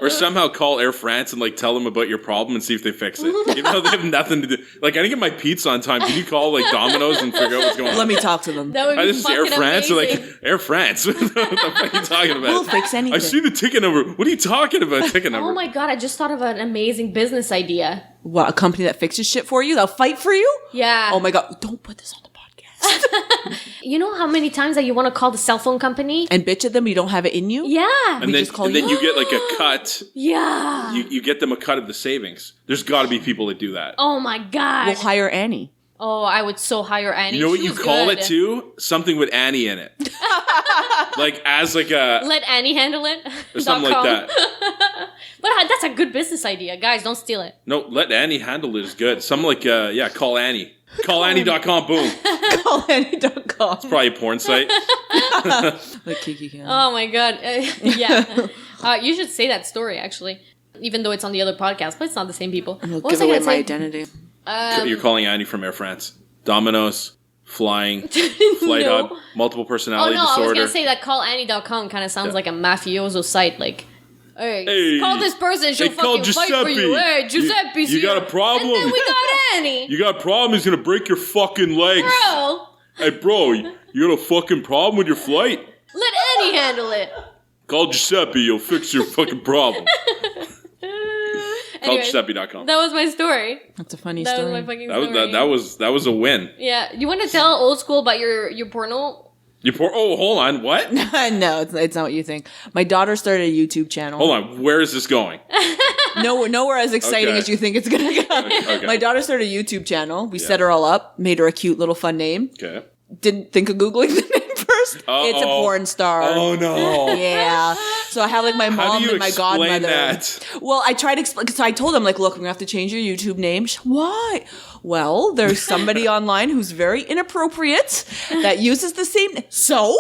A: Or somehow call Air France and like tell them about your problem and see if they fix it. Even though they have nothing to do. Like I didn't get my pizza on time. Can you call like Domino's and figure out what's going on?
D: Let me talk to them.
C: That would be
A: This is
C: fucking
A: Air France. They're
C: amazing.
A: like Air France. What the fuck are you talking about?
D: We'll fix anything.
A: I see the ticket number. What are you talking about? Ticket number.
C: Oh my god, I just thought of an amazing business idea.
D: What, a company that fixes shit for you? They'll fight for you?
C: Yeah.
D: Oh my god. Don't put this on the podcast.
C: You know how many times that you want to call the cell phone company?
D: And bitch at them, you don't have it in you?
C: Yeah.
A: and
D: we
A: then,
D: just call
A: and then
D: you-
A: you get like a cut.
C: Yeah.
A: You get them a cut of the savings. There's got to be people that do that.
C: Oh my god.
D: We'll hire Annie.
C: Oh, I would so hire Annie.
A: You know what
C: She
A: you
C: was
A: call
C: good.
A: it too? Something with Annie in it. Like as like a
C: Let Annie handle it.
A: or something like that.
C: But that's a good business idea. Guys, don't steal it.
A: No, let Annie handle it is good. Something like call Annie. Callannie.com, boom.
D: Call Annie.com.
A: Probably a porn site.
D: Like Kiki can.
C: Oh my god. Yeah. You should say that story, actually. Even though it's on the other podcast, but it's not the same people.
D: We'll
C: What was
D: give
C: I
D: away
C: gonna
D: my
C: say?
D: identity.
A: You're calling Annie from Air France. Domino's, flying, flight
C: No.
A: hub, multiple
C: Oh
A: personality
C: no, I was
A: disorder.
C: gonna say that callannie.com kind of sounds
A: Yeah.
C: like a mafioso site. Like, hey,
A: Hey,
C: call this person, she'll
A: hey, call
C: fucking fight for you.
A: Giuseppe.
C: Hey, Giuseppe's
A: You
C: here.
A: got a problem?
C: And then we got Annie.
A: You got a problem, he's gonna break your fucking legs.
C: Bro,
A: Hey, bro, you got a fucking problem with your flight?
C: Let Eddie handle it.
A: Call Giuseppe. He'll fix your fucking problem. Call
C: Anyway,
A: Giuseppe.com.
C: that was my story.
D: That's a funny
C: That
D: story.
C: was my fucking
A: That
C: story.
A: was that was a win.
C: Yeah. You want to tell Old School about your porno?
A: Oh, hold on. What?
D: No, it's not what you think. My daughter started a YouTube channel.
A: Hold on. Where is this going?
D: Nowhere as exciting
A: Okay.
D: as you think it's gonna go.
A: Okay.
D: My daughter started a YouTube channel. We set her all up, made her a cute little fun name.
A: Okay.
D: Didn't think of Googling the name first. It's a porn star.
A: Oh no.
D: Yeah. So I have like my
A: How
D: mom
A: do you
D: and my
A: explain
D: godmother.
A: that?
D: Well, I tried to explain. So I told them like, look, we're gonna have to change your YouTube name. Why? Well, there's somebody online who's very inappropriate that uses the same. So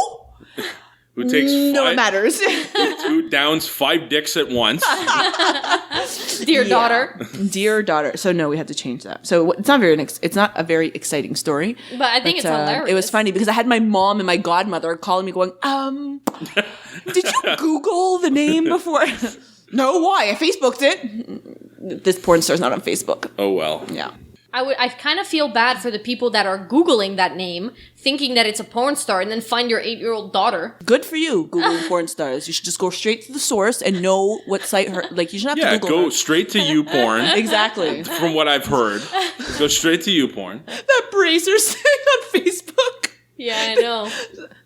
A: Who takes
D: no, it matters.
A: who downs 5 dicks at once?
C: Dear daughter.
D: Dear daughter. So no, we had to change that. So it's not a very exciting story.
C: But I think it's hilarious.
D: It was funny because I had my mom and my godmother calling me going, did you Google the name before? No, why? I Facebooked it. This porn star's not on Facebook.
A: Oh well.
D: Yeah.
C: I kind of feel bad for the people that are Googling that name, thinking that it's a porn star, and then find your 8-year-old daughter.
D: Good for you, Googling porn stars. You should just go straight to the source and know what site her. Like you shouldn't have
A: Yeah,
D: to Google
A: go
D: her.
A: straight to YouPorn.
D: Exactly.
A: From what I've heard, go straight to YouPorn.
D: That Brazers thing on Facebook.
C: Yeah, I know.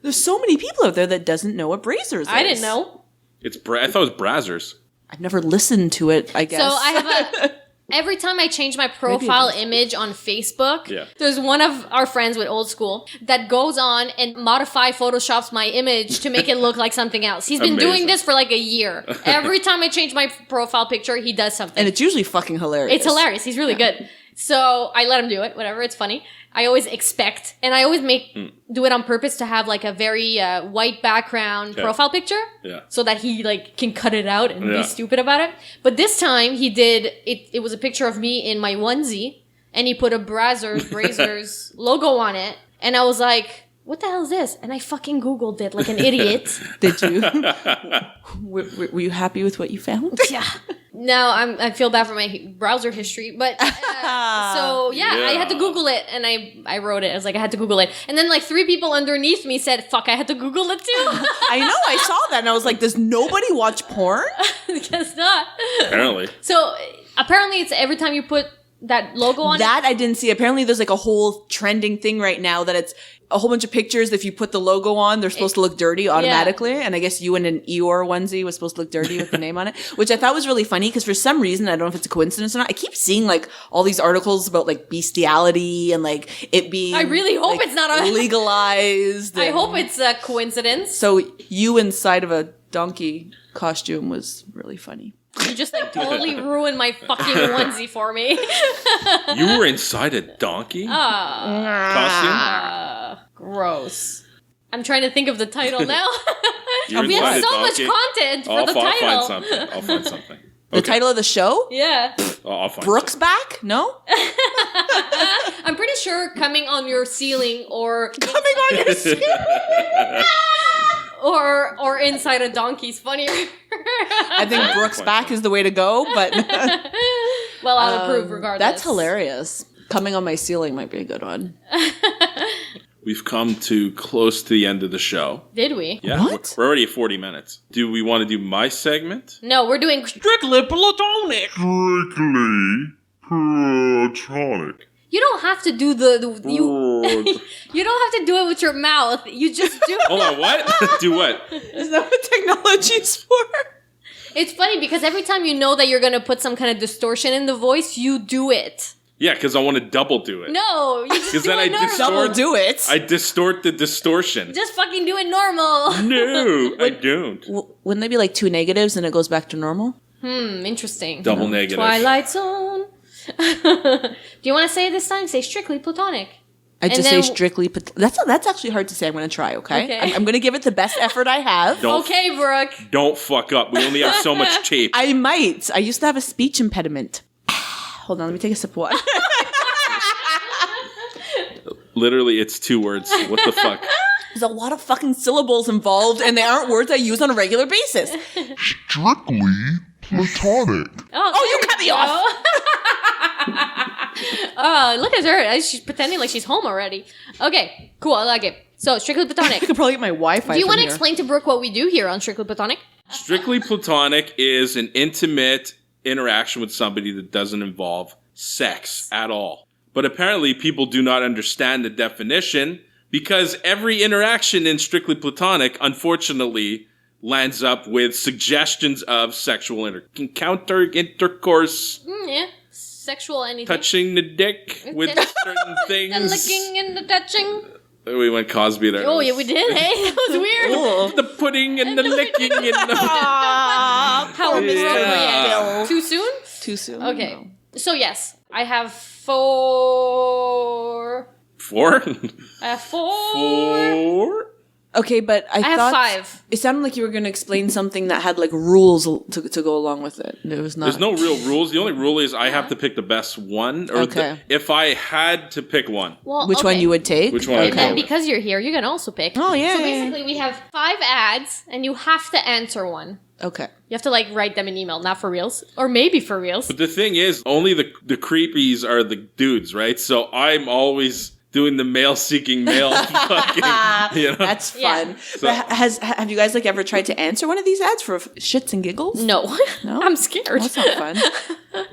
D: There's so many people out there that doesn't know what Brazers is.
C: I didn't know.
A: I thought it was Brazzers.
D: I've never listened to it, I guess.
C: So I have every time I change my profile image on Facebook,
A: Yeah.
C: there's one of our friends with Old School that goes on and photoshops my image to make it look like something else. He's been doing
A: Amazing.
C: this for like a year. Every time I change my profile picture, he does something.
D: And it's usually fucking hilarious.
C: It's hilarious. He's really good. So I let him do it. Whatever. It's funny. I always expect, and I always do it on purpose to have like a very white background profile picture.
A: Yeah.
C: So that he like can cut it out and
A: Yeah.
C: be stupid about it. But this time he did it. It was a picture of me in my onesie, and he put a Brazers logo on it, and I was like, "What the hell is this?" And I fucking Googled it like an idiot.
D: Did you? were you happy with what you found?
C: Yeah. Now I feel bad for my browser history, but so yeah, I had to Google it, and I wrote it. I was like, I had to Google it, and then like 3 people underneath me said, "Fuck, I had to Google it too."
D: I know, I saw that, and I was like, does nobody watch porn?
C: Guess not.
A: Apparently.
C: So apparently, it's every time you put that logo on
D: That I didn't see. Apparently, there's like a whole trending thing right now that it's a whole bunch of pictures. If you put the logo on, they're supposed to look dirty automatically. And I guess you in an Eeyore onesie was supposed to look dirty with the name on it, which I thought was really funny because for some reason, I don't know if it's a coincidence or not, I keep seeing like all these articles about like bestiality and like it being.
C: I really hope
D: like,
C: it's not a-
D: legalized.
C: I
D: and-
C: hope it's a coincidence.
D: So you inside of a donkey costume was really funny.
C: You just like totally ruined my fucking onesie for me.
A: You were inside a donkey costume?
C: Gross. I'm trying to think of the title now.
A: You were
C: We have
A: inside a
C: so much
A: donkey?
C: content for
A: I'll
C: the
A: find
C: title.
A: something. I'll find something.
D: The title of the show?
C: Yeah.
A: I'll find
D: Brooks back? No?
C: I'm pretty sure coming on your ceiling or
D: Coming on your ceiling.
C: or inside a donkey's funnier.
D: I think Brooks back is the way to go, but
C: Well, I'll approve regardless.
D: that's hilarious. Coming on my ceiling might be a good one.
A: We've come to close to the end of the show.
C: Did we?
A: Yeah,
D: What?
A: We're already at 40 minutes. Do we want to do my segment?
C: No, we're doing
D: Strictly platonic.
E: Strictly platonic.
C: You don't have to do you don't have to do it with your mouth. You just do
A: Hold on, what? Do what?
D: Is that what technology is for?
C: It's funny because every time you know that you're going to put some kind of distortion in the voice, you do it.
A: Yeah, because I want to double do it.
C: No, you just do
A: then
C: it
A: I
C: normal.
A: distort-
D: Double do it.
A: I distort the distortion.
C: Just fucking do it normal.
A: No, I don't.
D: Wouldn't they be like 2 negatives and it goes back to normal?
C: Interesting.
A: Double negative.
C: Twilight Zone. Do you want to say it this time? Say strictly platonic.
D: I
C: And
D: just
C: then-
D: say strictly. That's actually hard to say. I'm going to try. Okay.
C: Okay.
D: I'm going to give it the best effort I have.
A: Don't,
C: Okay, Brooke.
A: don't fuck up. We only have so much tape.
D: I might. I used to have a speech impediment. Hold on. Let me take a sip of water.
A: Literally, it's 2 words. What the fuck?
D: There's a lot of fucking syllables involved, and they aren't words I use on a regular basis.
E: Strictly platonic.
C: Oh,
D: you cut me off.
C: Oh, look at her. She's pretending like she's home already. Okay. Cool, I like it. So, Strictly
D: I
C: Platonic.
D: could probably get my Wi-Fi.
C: Do you
D: from
C: want to
D: here.
C: explain to Brooke what we do here on Strictly Platonic?
A: Strictly Platonic is an intimate interaction with somebody that doesn't involve sex at all. But apparently people do not understand the definition because every interaction in Strictly Platonic, unfortunately, lands up with suggestions of sexual intercourse,
C: Yeah. Sexual anything.
A: touching the dick with certain
C: The
A: things.
C: licking and the touching.
A: We went Cosby there.
C: Oh, yeah, we did, hey? That was weird.
A: The pudding and the licking and the...
C: How appropriate.
A: Yeah.
C: Too soon?
D: Too soon.
C: Okay. So, yes, I have 4.
A: 4?
C: I have 4.
A: 4?
D: Okay, but I
C: have
D: thought
C: 5.
D: It sounded like you were going to explain something that had like rules to go along with it. It was not.
A: There's no real rules. The only rule is I have to pick the best one. Or
D: Okay.
A: if I had to pick one,
C: Well,
D: Which one
C: okay.
D: you would take?
A: which one I'd
C: And then
A: go with.
C: because you're here, you can also pick.
D: Oh, yeah.
C: So basically, we have 5 ads, and you have to answer one.
D: Okay.
C: You have to like write them an email, not for reals, or maybe for reals.
A: But the thing is, only the creepies are the dudes, right? So I'm always doing the male-seeking male fucking, you know?
D: That's
C: Yeah.
D: fun. But have you guys like ever tried to answer one of these ads for shits and giggles?
C: No,
D: No?
C: I'm scared.
D: That's not fun.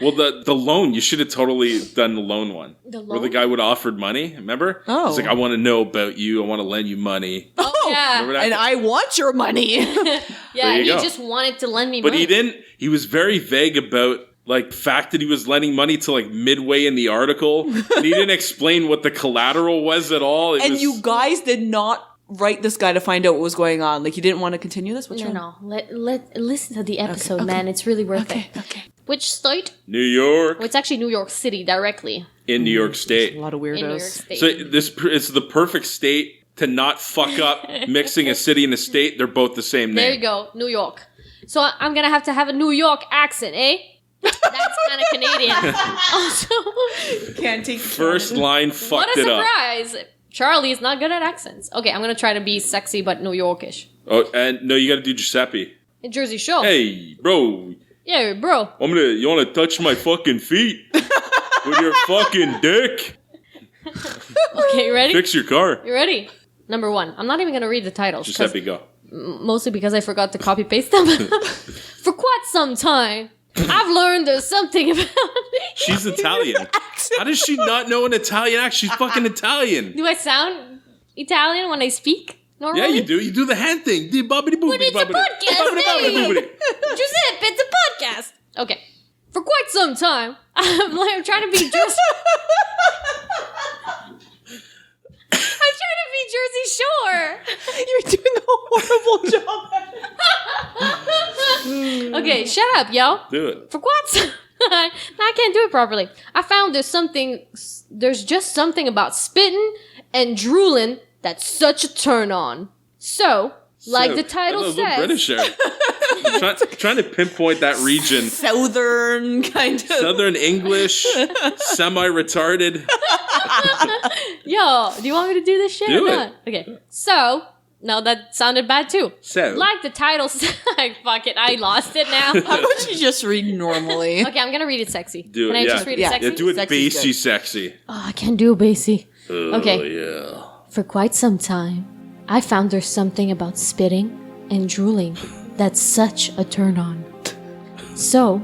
A: Well, the loan, you should have totally done the loan one.
C: The
A: Where the
C: loan?
A: guy would have offered money, remember?
D: Oh.
A: He's like, I want to know about you. I want to lend you money.
C: Oh, yeah,
A: Remember that?
D: And I want your money.
C: yeah.
A: There
C: And
A: you
C: he
A: go.
C: just wanted to lend me
A: But
C: money.
A: he didn't. He was very vague about like the fact that he was lending money to like midway in the article, and he didn't explain what the collateral was at all. It
D: And
A: was,
D: you guys did not write this guy to find out what was going on. Like you didn't want to continue this? What's
C: No. Listen to the episode,
D: okay.
C: man. It's really worth
D: Okay,
C: it.
D: okay.
C: Which state?
A: New York,
C: Well, it's actually New York City directly.
A: in New York
D: A
A: State.
D: lot of
C: In New York
D: weirdos.
C: State.
A: So it's the perfect state to not fuck up mixing a city and a state. They're both the same
C: there
A: name.
C: you go, New York. So I'm gonna have to have a New York accent, eh? That's kind of Canadian. Also,
D: Can't take
A: First line
C: what
A: fucked
C: a
A: it up.
C: surprise! Charlie is not good at accents. Okay, I'm gonna try to be sexy but New Yorkish.
A: Oh, and no, you got to do Giuseppe.
C: In Jersey Shore.
A: Hey, bro,
C: Yeah, bro.
A: you want to touch my fucking feet with your fucking dick?
C: Okay, you ready?
A: Fix your car.
C: You ready? Number 1. I'm not even gonna read the titles. 'cause-
A: Giuseppe, go.
C: mostly because I forgot to copy paste them. For quite some time, I've learned there's something about me.
A: She's Italian. How does she not know an Italian accent? She's fucking Italian.
C: Do I sound Italian when I speak? Normally?
A: Yeah, you do. You do the hand thing.
C: But it's a podcast, hey! Giuseppe, it's a podcast. Okay. For quite some time, I'm trying to be just. I'm trying to be Jersey Shore.
D: You're doing a horrible job.
C: Okay, shut up, yo.
A: Do it.
C: For quite some time, I can't do it properly. I found there's just something about spitting and drooling that's such a turn on. So, like the title
A: That's a little
C: says.
A: British there. trying to pinpoint that region.
D: Southern kind of.
A: Southern English, semi-retarded.
C: Yo, do you want me to do this shit
A: Do
C: or
A: it.
C: not? Okay. So, no, that sounded bad too.
A: So.
C: Like the title says. Fuck it, I lost it now.
D: How about you just read normally?
C: Okay, I'm gonna read it sexy.
A: Do
C: Can
A: it,
C: I
A: yeah.
C: just read
D: Yeah.
C: it sexy?
A: Yeah, do it
D: Sexy's
A: bassy
D: good.
A: sexy.
C: Oh, I can't do bassy.
A: Oh,
C: Okay.
A: yeah.
C: For quite some time, I found there's something about spitting and drooling that's such a turn on. So,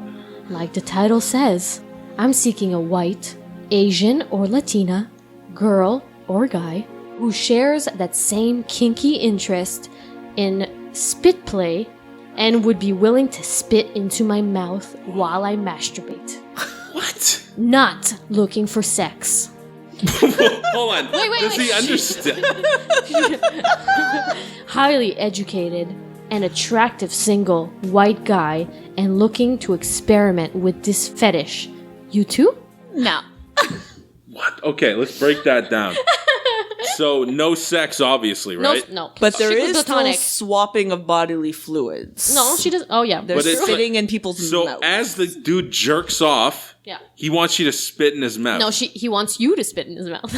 C: like the title says, I'm seeking a white, Asian or Latina, girl or guy who shares that same kinky interest in spit play and would be willing to spit into my mouth while I masturbate.
A: What?
C: Not looking for sex.
A: Hold on.
C: Wait,
A: Does he
C: wait.
A: understand?
C: Highly educated and attractive single white guy and looking to experiment with this fetish. You too?
D: No.
A: What? Okay, let's break that down. So, no sex, obviously, right?
C: No.
D: But there
C: Strictly
D: is still
C: platonic.
D: swapping of bodily fluids.
C: No, she doesn't. Oh, yeah.
D: There's
A: But it's
D: spitting in people's
A: So,
D: mouths.
A: as the dude jerks off,
C: Yeah.
A: he wants you to spit in his mouth.
C: No, he wants you to spit in his mouth.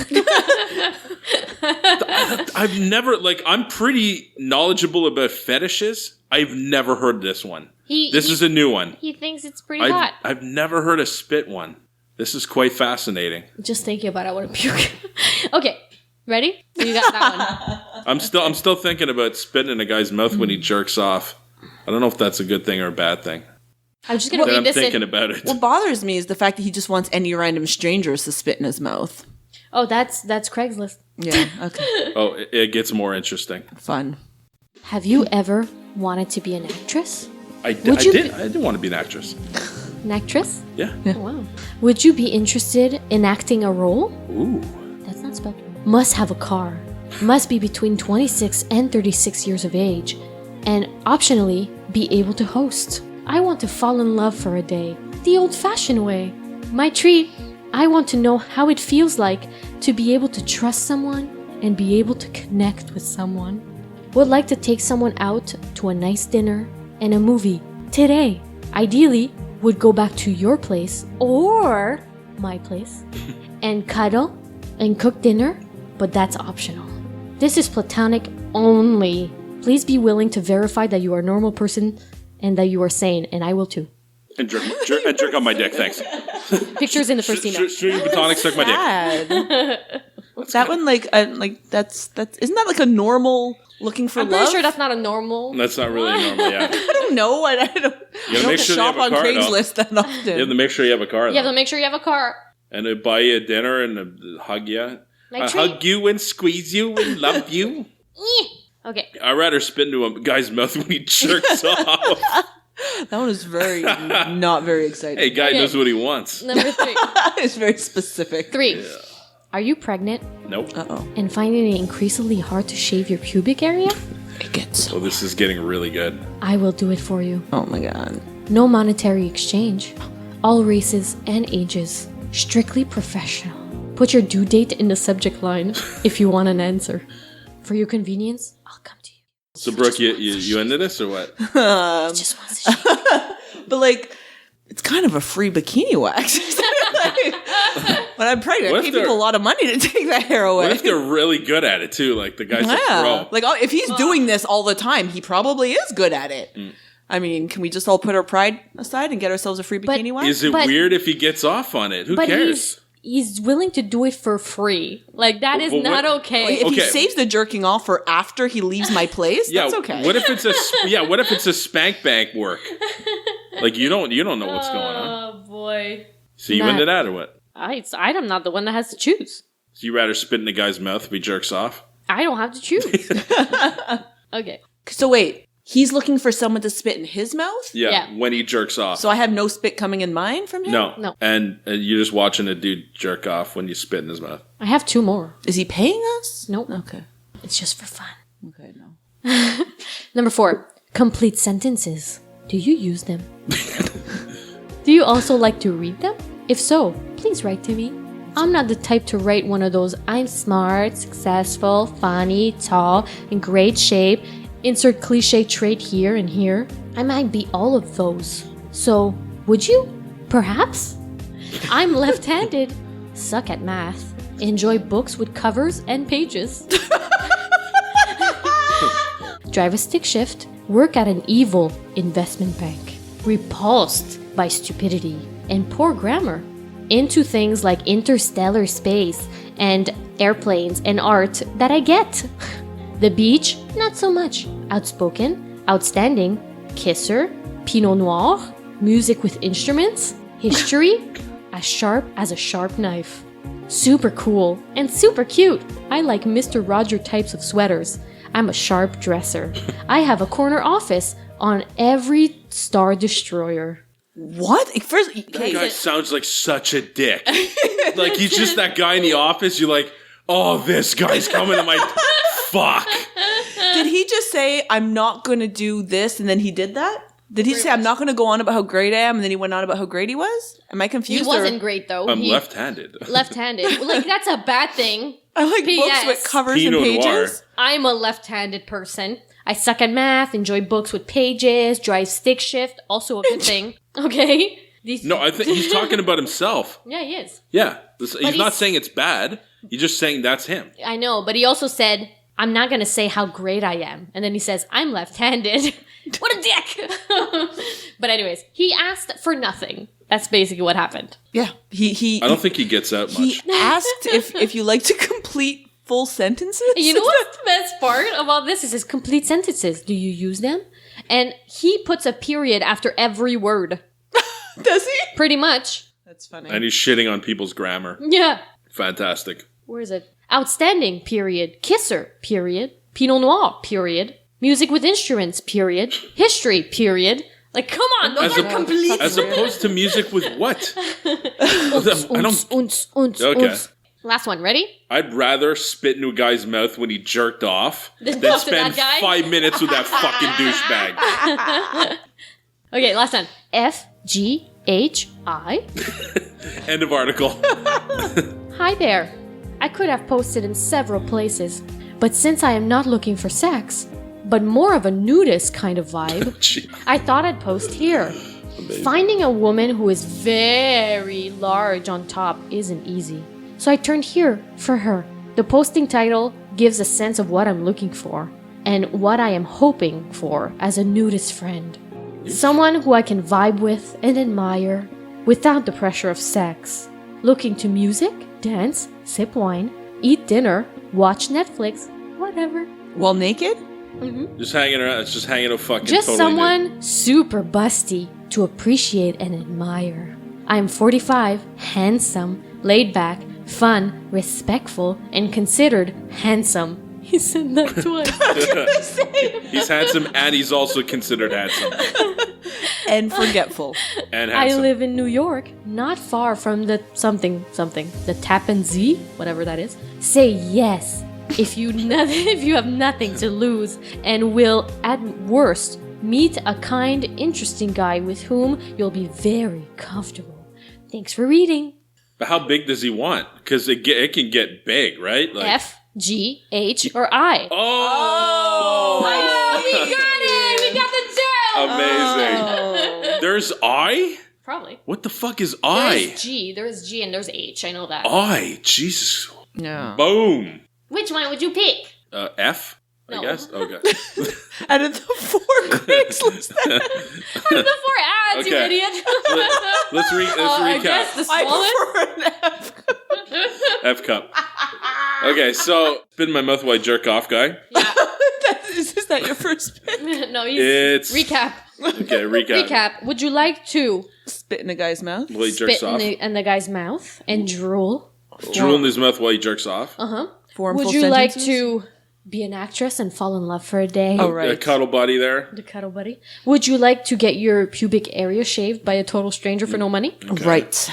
A: I've never, I'm pretty knowledgeable about fetishes. I've never heard this one. This is a new one.
C: He thinks it's pretty hot.
A: I've never heard a spit one. This is quite fascinating.
C: Just thinking about it, I want to puke. Okay. Ready? So you got that one.
A: I'm still thinking about spitting in a guy's mouth when he jerks off. I don't know if that's a good thing or a bad thing.
C: I'm just gonna
A: That
C: read
A: I'm
C: this
A: thinking
C: in.
A: about it.
D: What bothers me is the fact that he just wants any random strangers to spit in his mouth.
C: Oh, that's Craigslist.
D: Yeah, okay.
A: Oh, it gets more interesting.
D: Fun.
C: Have you ever wanted to be an actress?
A: I
C: Would you
A: did want to be an actress.
C: An actress?
A: Yeah.
C: Oh, wow. Would you be interested in acting a role?
A: Ooh.
C: That's not spelled right. Must have a car. Must be between 26 and 36 years of age. And optionally, be able to host. I want to fall in love for a day. The old-fashioned way. My treat. I want to know how it feels like to be able to trust someone and be able to connect with someone. Would like to take someone out to a nice dinner and a movie today. Ideally, would go back to your place or my place and cuddle and cook dinner, but that's optional. This is platonic only. Please be willing to verify that you are a normal person and that you are sane, and I will too.
A: And jerk on my dick, thanks.
C: Pictures in the first email.
A: Should you Platonic suck my dick?
D: Sad. That one, like that's isn't that like a normal looking for
C: I'm
D: love?
C: pretty sure that's not a normal.
A: That's not really normal, yeah.
D: I don't know. I don't,
A: You gotta make sure you
D: shop
A: have a
D: on
A: car, though.
D: Craigslist that often.
A: You have to make sure you have a car,
C: You have
A: though.
C: to make sure you have a car.
A: And they buy you a dinner and hug you.
C: My
A: I
C: treat.
A: hug you and squeeze you and love you.
C: Okay.
A: I'd rather spit into a guy's mouth when he jerks off.
D: That one is very not very exciting.
A: Hey, guy
C: Okay.
A: knows what he wants.
C: Number 3.
D: It's very specific.
C: 3. Are you pregnant
A: Nope.
D: Uh-oh.
C: and finding it increasingly hard to shave your pubic area?
D: It gets
A: Well, this is getting really good.
C: I will do it for you.
D: oh my god.
C: No monetary exchange. All races and ages. Strictly professional. Put your due date in the subject line if you want an answer. For your convenience, I'll come to you.
A: So, Brooke, you into this or what?
C: Just wants to shave.
D: But like it's kind of a free bikini wax. When I'm pregnant,
A: What
D: I
A: if
D: pay people a lot of money to take that hair away.
A: What if they're really good at it, too? Like, the guy's a pro.
D: Like, if he's doing this all the time, he probably is good at it. I mean, can we just all put our pride aside and get ourselves a free
C: But-
D: bikini wax?
A: Is it
C: But-
A: weird if he gets off on it? Who
C: But
A: cares?
C: he's willing to do it for free. Like, that is
A: Well,
C: not
A: what-
C: okay.
D: If he
A: Okay.
D: saves the jerking off for after he leaves my place,
A: Yeah,
D: that's okay.
A: What if it's what if it's a spank bank work? Like you don't know what's going on.
C: Oh, boy.
A: So you
C: Not-
A: into that or what?
C: I'm not the one that has to choose.
A: So you rather spit in the guy's mouth if he jerks off?
C: I don't have to choose. Okay.
D: So wait, he's looking for someone to spit in his mouth?
A: Yeah,
C: Yeah.
A: when he jerks off.
D: So I have no spit coming in mine from him?
A: no.
C: No.
A: And you're just watching a dude jerk off when you spit in his mouth.
C: I have 2 more.
D: Is he paying us?
C: Nope.
D: Okay.
C: It's just for fun.
D: Okay, no.
C: Number 4. Complete sentences. Do you use them? Do you also like to read them? If so, please write to me. I'm not the type to write one of those I'm smart, successful, funny, tall, in great shape, insert cliche trait here and here. I might be all of those. So, would you? Perhaps? I'm left-handed. Suck at math. Enjoy books with covers and pages. Drive a stick shift. Work at an evil investment bank. Repulsed by stupidity and poor grammar. Into things like interstellar space and airplanes and art that I get. The beach, not so much. Outspoken, outstanding, kisser, Pinot Noir, music with instruments, history, as sharp as a sharp knife. Super cool and super cute. I like Mr. Roger types of sweaters. I'm a sharp dresser. I have a corner office on every Star Destroyer.
D: What? First,
A: That
D: okay,
A: guy sounds like such a dick. Like he's just that guy in the office. You're like, oh, this guy's coming to my fuck.
D: did he just say, I'm not going to do this, and then he did that? Did he say, I'm not going to go on about how great I am, and then he went on about how great he was? Am I
C: He
D: confused?
C: wasn't great though.
A: I'm
C: He-
A: left-handed.
C: Left-handed. Like, that's a bad thing.
D: I like books
C: P.S.
D: with covers
A: Pinot
D: and pages.
A: Noir.
C: I'm a left-handed person. I suck at math, enjoy books with pages, drive stick shift, also a good thing. Okay? These-
A: No, I think he's talking about himself.
C: Yeah, he is.
A: Yeah, he's not
C: he's-
A: saying it's bad. He's just saying that's him.
C: I know, but he also said, I'm not going to say how great I am. And then he says, I'm left-handed. What a dick! But anyways, he asked for nothing. That's basically what happened.
D: Yeah. He
A: I don't think he gets out
D: he
A: much.
D: asked if you like to complete full sentences?
C: You know what's the best part about this? It says complete sentences. Do you use them? And he puts a period after every word.
D: Does he?
C: Pretty much.
D: That's funny.
A: And he's shitting on people's grammar.
C: Yeah.
A: Fantastic.
C: Where is it? Outstanding, period. Kisser, period. Pinot Noir, period. Music with instruments, period. History, period. Like, come on, those are complete.
A: As opposed to music with what? I don't. Okay.
C: Last one, ready?
A: I'd rather spit into a guy's mouth when he jerked off
C: Than
A: than
C: talk to
A: spend
C: that guy?
A: 5 minutes with that fucking douchebag.
C: Okay, last one. FGHI.
A: End of article.
C: Hi there. I could have posted in several places, but since I am not looking for sex, but more of a nudist kind of vibe,
A: Gee.
C: I thought I'd post here. Finding a woman who is very large on top isn't easy, so I turned here for her. The posting title gives a sense of what I'm looking for and what I am hoping for as a nudist friend. Someone who I can vibe with and admire without the pressure of sex. Looking to music, dance, sip wine, eat dinner, watch Netflix, whatever.
D: While naked?
A: Just hanging around. It's just hanging out fucking
C: Just
A: totally
C: someone super busty to appreciate and admire. I am 45, handsome, laid back, fun, respectful, and considered handsome. He said that twice.
A: He's handsome and he's also considered handsome.
D: And forgetful.
A: And
C: I
A: handsome.
C: live in New York, not far from the something, the Tappan Zee, whatever that is. Say yes if you have nothing to lose and will, at worst, meet a kind, interesting guy with whom you'll be very comfortable. Thanks for reading.
A: But how big does he want? Because it can get big, right? Like,
C: F, G, H, or I.
A: Oh!
C: We got it! We got the joke!
A: Amazing. There's I?
C: Probably.
A: What the fuck is
C: There
A: I?
C: is G, and there's H. I know that.
A: I? Jesus.
D: No.
A: Boom.
C: Which one would you pick?
A: F? I
C: No.
A: guess? Okay.
D: Out of the 4 Craigslist.
C: Out of the 4 ads, you
A: Okay.
C: idiot.
A: Let's
C: I guess
A: recap.
C: the smallest.
D: I prefer an F.
A: F cup. Okay, so spit in my mouth while I jerk off guy.
D: Is that your first pick?
C: No,
A: It's
C: recap.
A: Okay, recap.
C: Recap. Would you like to
D: Spit in a guy's mouth?
A: While he jerks
C: spit
A: off.
C: in the guy's mouth and drool?
A: Drool in his mouth while he jerks off.
D: Formful
C: Would you like
D: sentences?
C: to be an actress and fall in love for a day?
D: Oh, right.
A: A cuddle buddy there.
C: The cuddle buddy. Would you like to get your pubic area shaved by a total stranger for no money?
D: Right.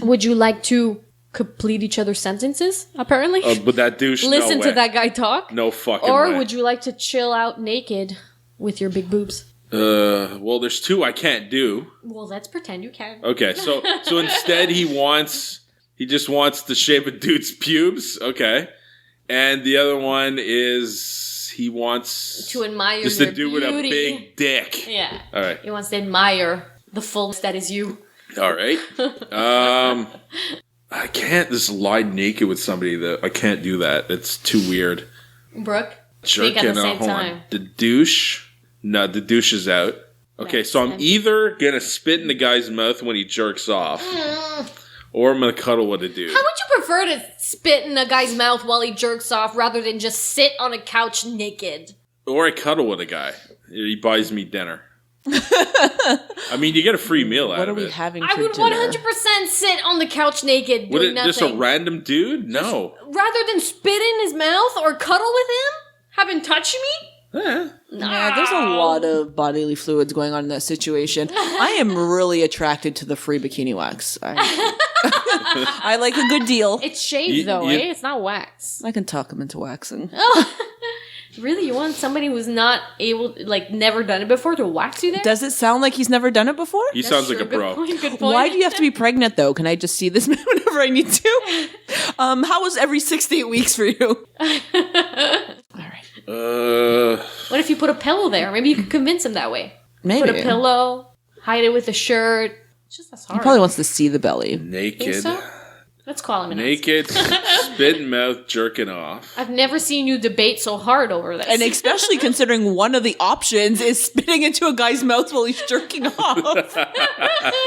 C: Would you like to complete each other's sentences, apparently?
A: But that douche,
C: Listen
A: no
C: to
A: way.
C: that guy talk?
A: No fucking
C: Or
A: way.
C: would you like to chill out naked with your big boobs?
A: Well, there's 2 I can't do.
C: Well, let's pretend you can.
A: Okay, so instead he just wants to shave a dude's pubes. Okay. And the other one is he wants
C: To admire
A: just
C: your
A: a dude with a
C: beauty.
A: big dick.
C: Yeah.
A: All right.
C: He wants to admire the fullness that is you.
A: All right. I can't just lie naked with somebody that I can't do that. It's too weird.
C: Brooke,
A: Jerking
C: think at the
A: off.
C: same
A: Hold on.
C: time.
A: The douche. No, the douche is out. Okay,
C: That's
A: so I'm
C: empty.
A: either gonna spit in the guy's mouth when he jerks off, or I'm gonna cuddle with a dude.
C: How would you prefer to spit in a guy's mouth while he jerks off rather than just sit on a couch naked?
A: Or I cuddle with a guy. He buys me dinner. I mean, you get a free meal out
D: What are
A: of
D: we
A: it.
D: having
C: I
D: for
C: would
D: dinner?
C: 100% sit on the couch naked
A: Would
C: doing
A: it
C: nothing.
A: just a random dude? No.
C: Rather than spit in his mouth or cuddle with him? Have him touch me?
A: Eh.
D: Yeah, there's a lot of bodily fluids going on in that situation. I am really attracted to the free bikini wax. I like a good deal.
C: It's shaved
A: You-
C: though,
A: you-
C: eh? It's not wax.
D: I can talk him into waxing.
C: Really? You want somebody who's not able, like, never done it before to wax you there?
D: Does it sound like he's never done it before?
A: He
C: That's
A: sounds like
C: true.
A: a pro.
C: Good point, good point.
D: Why do you have to be pregnant though? Can I just see this man whenever I need to? How was every 6 to 8 weeks for you? All right.
C: What if you put a pillow there? Maybe you could convince him that way.
D: Maybe.
C: Put a pillow, hide it with a shirt. It's just that's hard.
D: He probably wants to see the belly.
C: Think
A: Naked.
C: so? Let's call him an ass.
A: Naked, spit in mouth, jerking off.
C: I've never seen you debate so hard over this.
D: And especially considering one of the options is spitting into a guy's mouth while he's jerking off.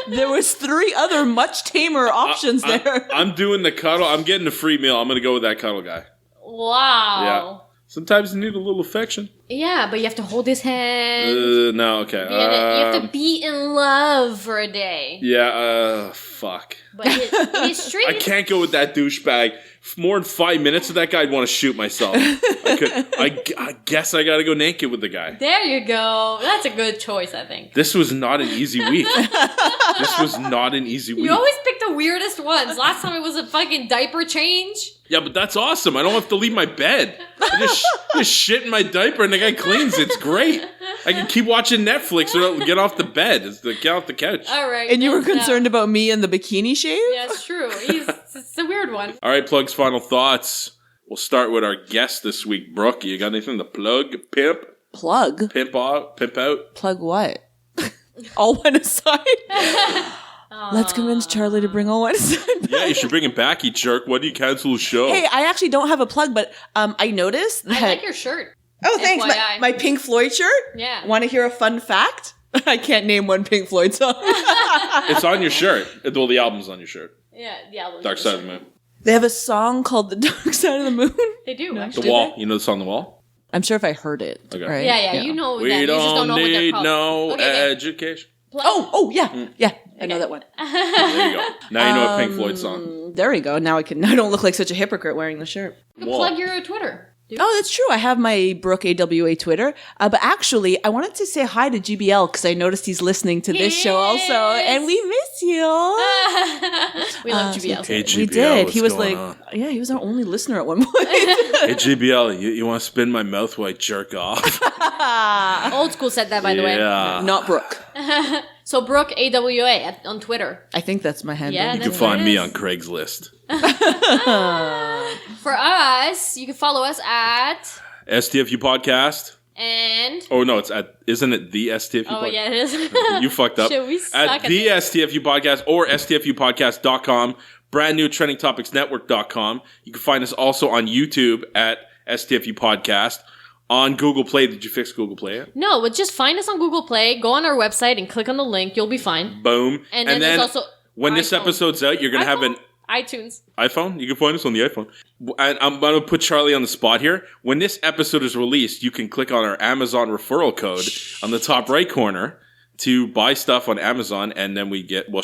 D: There was 3 other much tamer options there.
A: I'm doing the cuddle. I'm getting the free meal. I'm going to go with that cuddle guy.
C: Wow.
A: Yeah. Sometimes you need a little affection.
C: Yeah, but you have to hold his hand.
A: No, okay.
C: You have to be in love for a day.
A: Yeah, fuck.
C: But his straight.
A: I can't go with that douchebag. More than 5 minutes of that guy, I'd want to shoot myself. I guess I gotta go naked with the guy.
C: There you go. That's a good choice, I think.
A: This was not an easy week. This was not an easy week.
C: You always pick the weirdest ones. Last time it was a fucking diaper change.
A: Yeah, but that's awesome. I don't have to leave my bed. I just shit in my diaper and the guy cleans. It's great. I can keep watching Netflix or get off the bed. Get off the couch.
C: All right.
D: And you were concerned about me and the bikini shave?
C: Yeah, it's true. It's a weird one.
A: All right, Plug's final thoughts. We'll start with our guest this week, Brooke. You got anything to plug? Pimp?
D: Plug?
A: Pimp out?
D: Plug what? All one aside? Let's convince Charlie to bring all one aside.
A: Yeah, you should bring him back, you jerk. Why do you cancel the show?
D: Hey, I actually don't have a plug, but I noticed that...
C: I like your shirt.
D: Oh, thanks.
C: FYI.
D: My Pink Floyd shirt?
C: Yeah.
D: Want to hear a fun fact? I can't name one Pink Floyd song.
A: It's on your shirt. Well, the album's on your shirt.
C: Yeah, the album.
A: Dark Side of the Moon.
D: They have a song called The Dark Side of the Moon.
C: They do,
A: The
C: actually.
A: Wall. You know the song The Wall?
D: I'm sure if I heard it.
A: Okay.
D: Right?
C: Yeah, you know
A: We
C: that. You just don't
A: don't
C: know what they're
A: need
C: called.
A: no
C: Okay.
A: education.
D: Oh, yeah. Yeah, I know that one.
A: There you go. Now you know a Pink Floyd song.
D: There we go. Now I don't look like such a hypocrite wearing the shirt.
C: You can plug your Twitter. Dude.
D: Oh, that's true. I have my Brooke AWA Twitter. But actually, I wanted to say hi to GBL because I noticed he's listening to this show also. And we miss you.
C: We love GBL.
A: Hey, GBL,
D: We did. He was
A: going
D: like,
A: on?
D: yeah, he was our only listener at one point.
A: Hey, GBL, you want to spin my mouth while I jerk off?
C: Old School said that, by the way.
A: Yeah.
D: Not Brooke.
C: So Brooke AWA on Twitter.
D: I think that's my handle.
C: Yeah,
A: You
C: that's
A: can find
C: what it
A: me
C: is.
A: on Craigslist.
C: For us, you can follow us at
A: STFU Podcast.
C: and
A: Oh, no, isn't it the STFU Podcast?
C: yeah, it is.
A: You fucked up.
C: Shit, we suck
A: At
C: at
A: the
C: this.
A: STFU Podcast or STFUpodcast.com. Brand new trendingtopicsnetwork.com. You can find us also on YouTube at STFU Podcast. On Google Play. Did you fix Google Play yet?
C: No, but just find us on Google Play, go on our website and click on the link. You'll be fine.
A: Boom.
C: And then there's also
A: when this
C: iPhone.
A: episode's out, you're going to have an
C: iTunes.
A: iPhone. You can find us on the iPhone. And I'm going to put Charlie on the spot here. When this episode is released, you can click on our Amazon referral code on the top right corner to buy stuff on Amazon, and then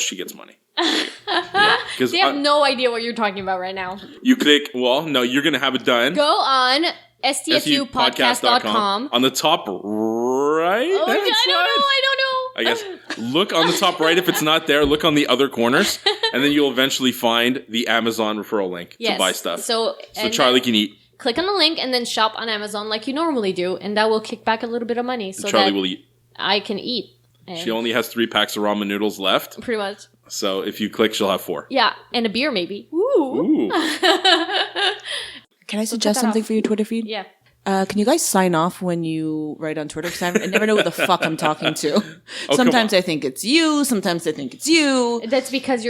A: she gets money. Because
C: They have no idea what you're talking about right now.
A: you click, no, you're going to have it done.
C: Go on STFUpodcast.com.
A: On the top right.
C: Oh, I don't know.
A: I guess look on the top right. If it's not there, look on the other corners, and then you'll eventually find the Amazon referral link to buy stuff.
C: So
A: Charlie can eat.
C: click on the link and then shop on Amazon like you normally do, and that will kick back a little bit of money so
A: Charlie
C: that
A: will eat.
C: I can eat. And
A: She only has 3 packs of ramen noodles left,
C: pretty much.
A: so if you click, she'll have 4.
C: Yeah, and a beer maybe. Ooh.
A: Ooh.
D: Can I suggest
C: that
D: something
C: off.
D: for your Twitter feed?
C: Yeah.
D: Can you guys sign off when you write on Twitter? Because I never know who the fuck I'm talking to.
A: come
D: Sometimes
A: on.
D: I think it's you. Sometimes I think it's you.
C: That's because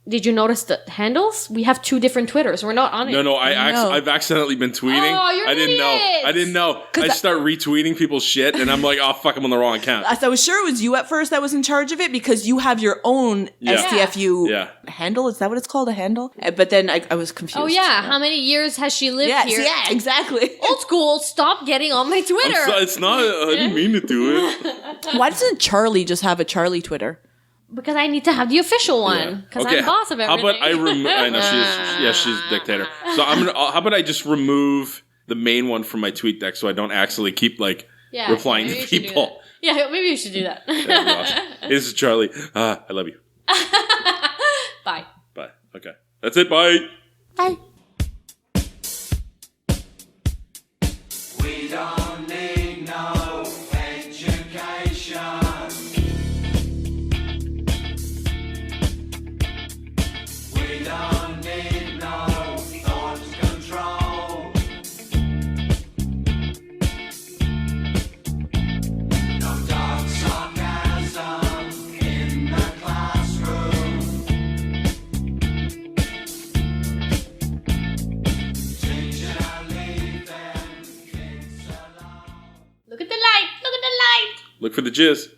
C: did you notice the handles? We have 2 different Twitters. We're not on it.
A: No,
D: No.
A: I've accidentally been tweeting.
C: Oh, you're
A: I didn't know.
C: idiots.
A: I didn't know. I start retweeting people's shit, and I'm like, oh fuck, I'm on the wrong account.
D: I was sure it was you at first that was in charge of it because you have your own
A: Yeah.
D: STFU
A: Yeah.
D: handle. Is that what it's called? A handle? But then I was confused.
C: Oh yeah, how many years has she lived
D: Yes,
C: here?
D: yeah, exactly.
C: Old School, stop getting on my Twitter.
A: It's not. I didn't mean to do it.
D: Why doesn't Charlie just have a Charlie Twitter?
C: Because I need to have the official one. Because I'm boss of everything.
A: How about I remove? I know she's a dictator. So I'm gonna. How about I just remove the main one from my tweet deck so I don't actually keep replying
C: maybe
A: to
C: you should do
A: people.
C: that. Yeah, maybe you should do that.
A: That'd be awesome. Hey, this is Charlie. I love you.
C: Bye.
A: Bye. Okay, that's it. Bye.
D: Bye.
B: We don't need no education. We don't need no thought control. No dark sarcasm in the classroom. Teacher, leave them kids alone.
C: Look at the light. Look at the light.
A: Look for the jizz.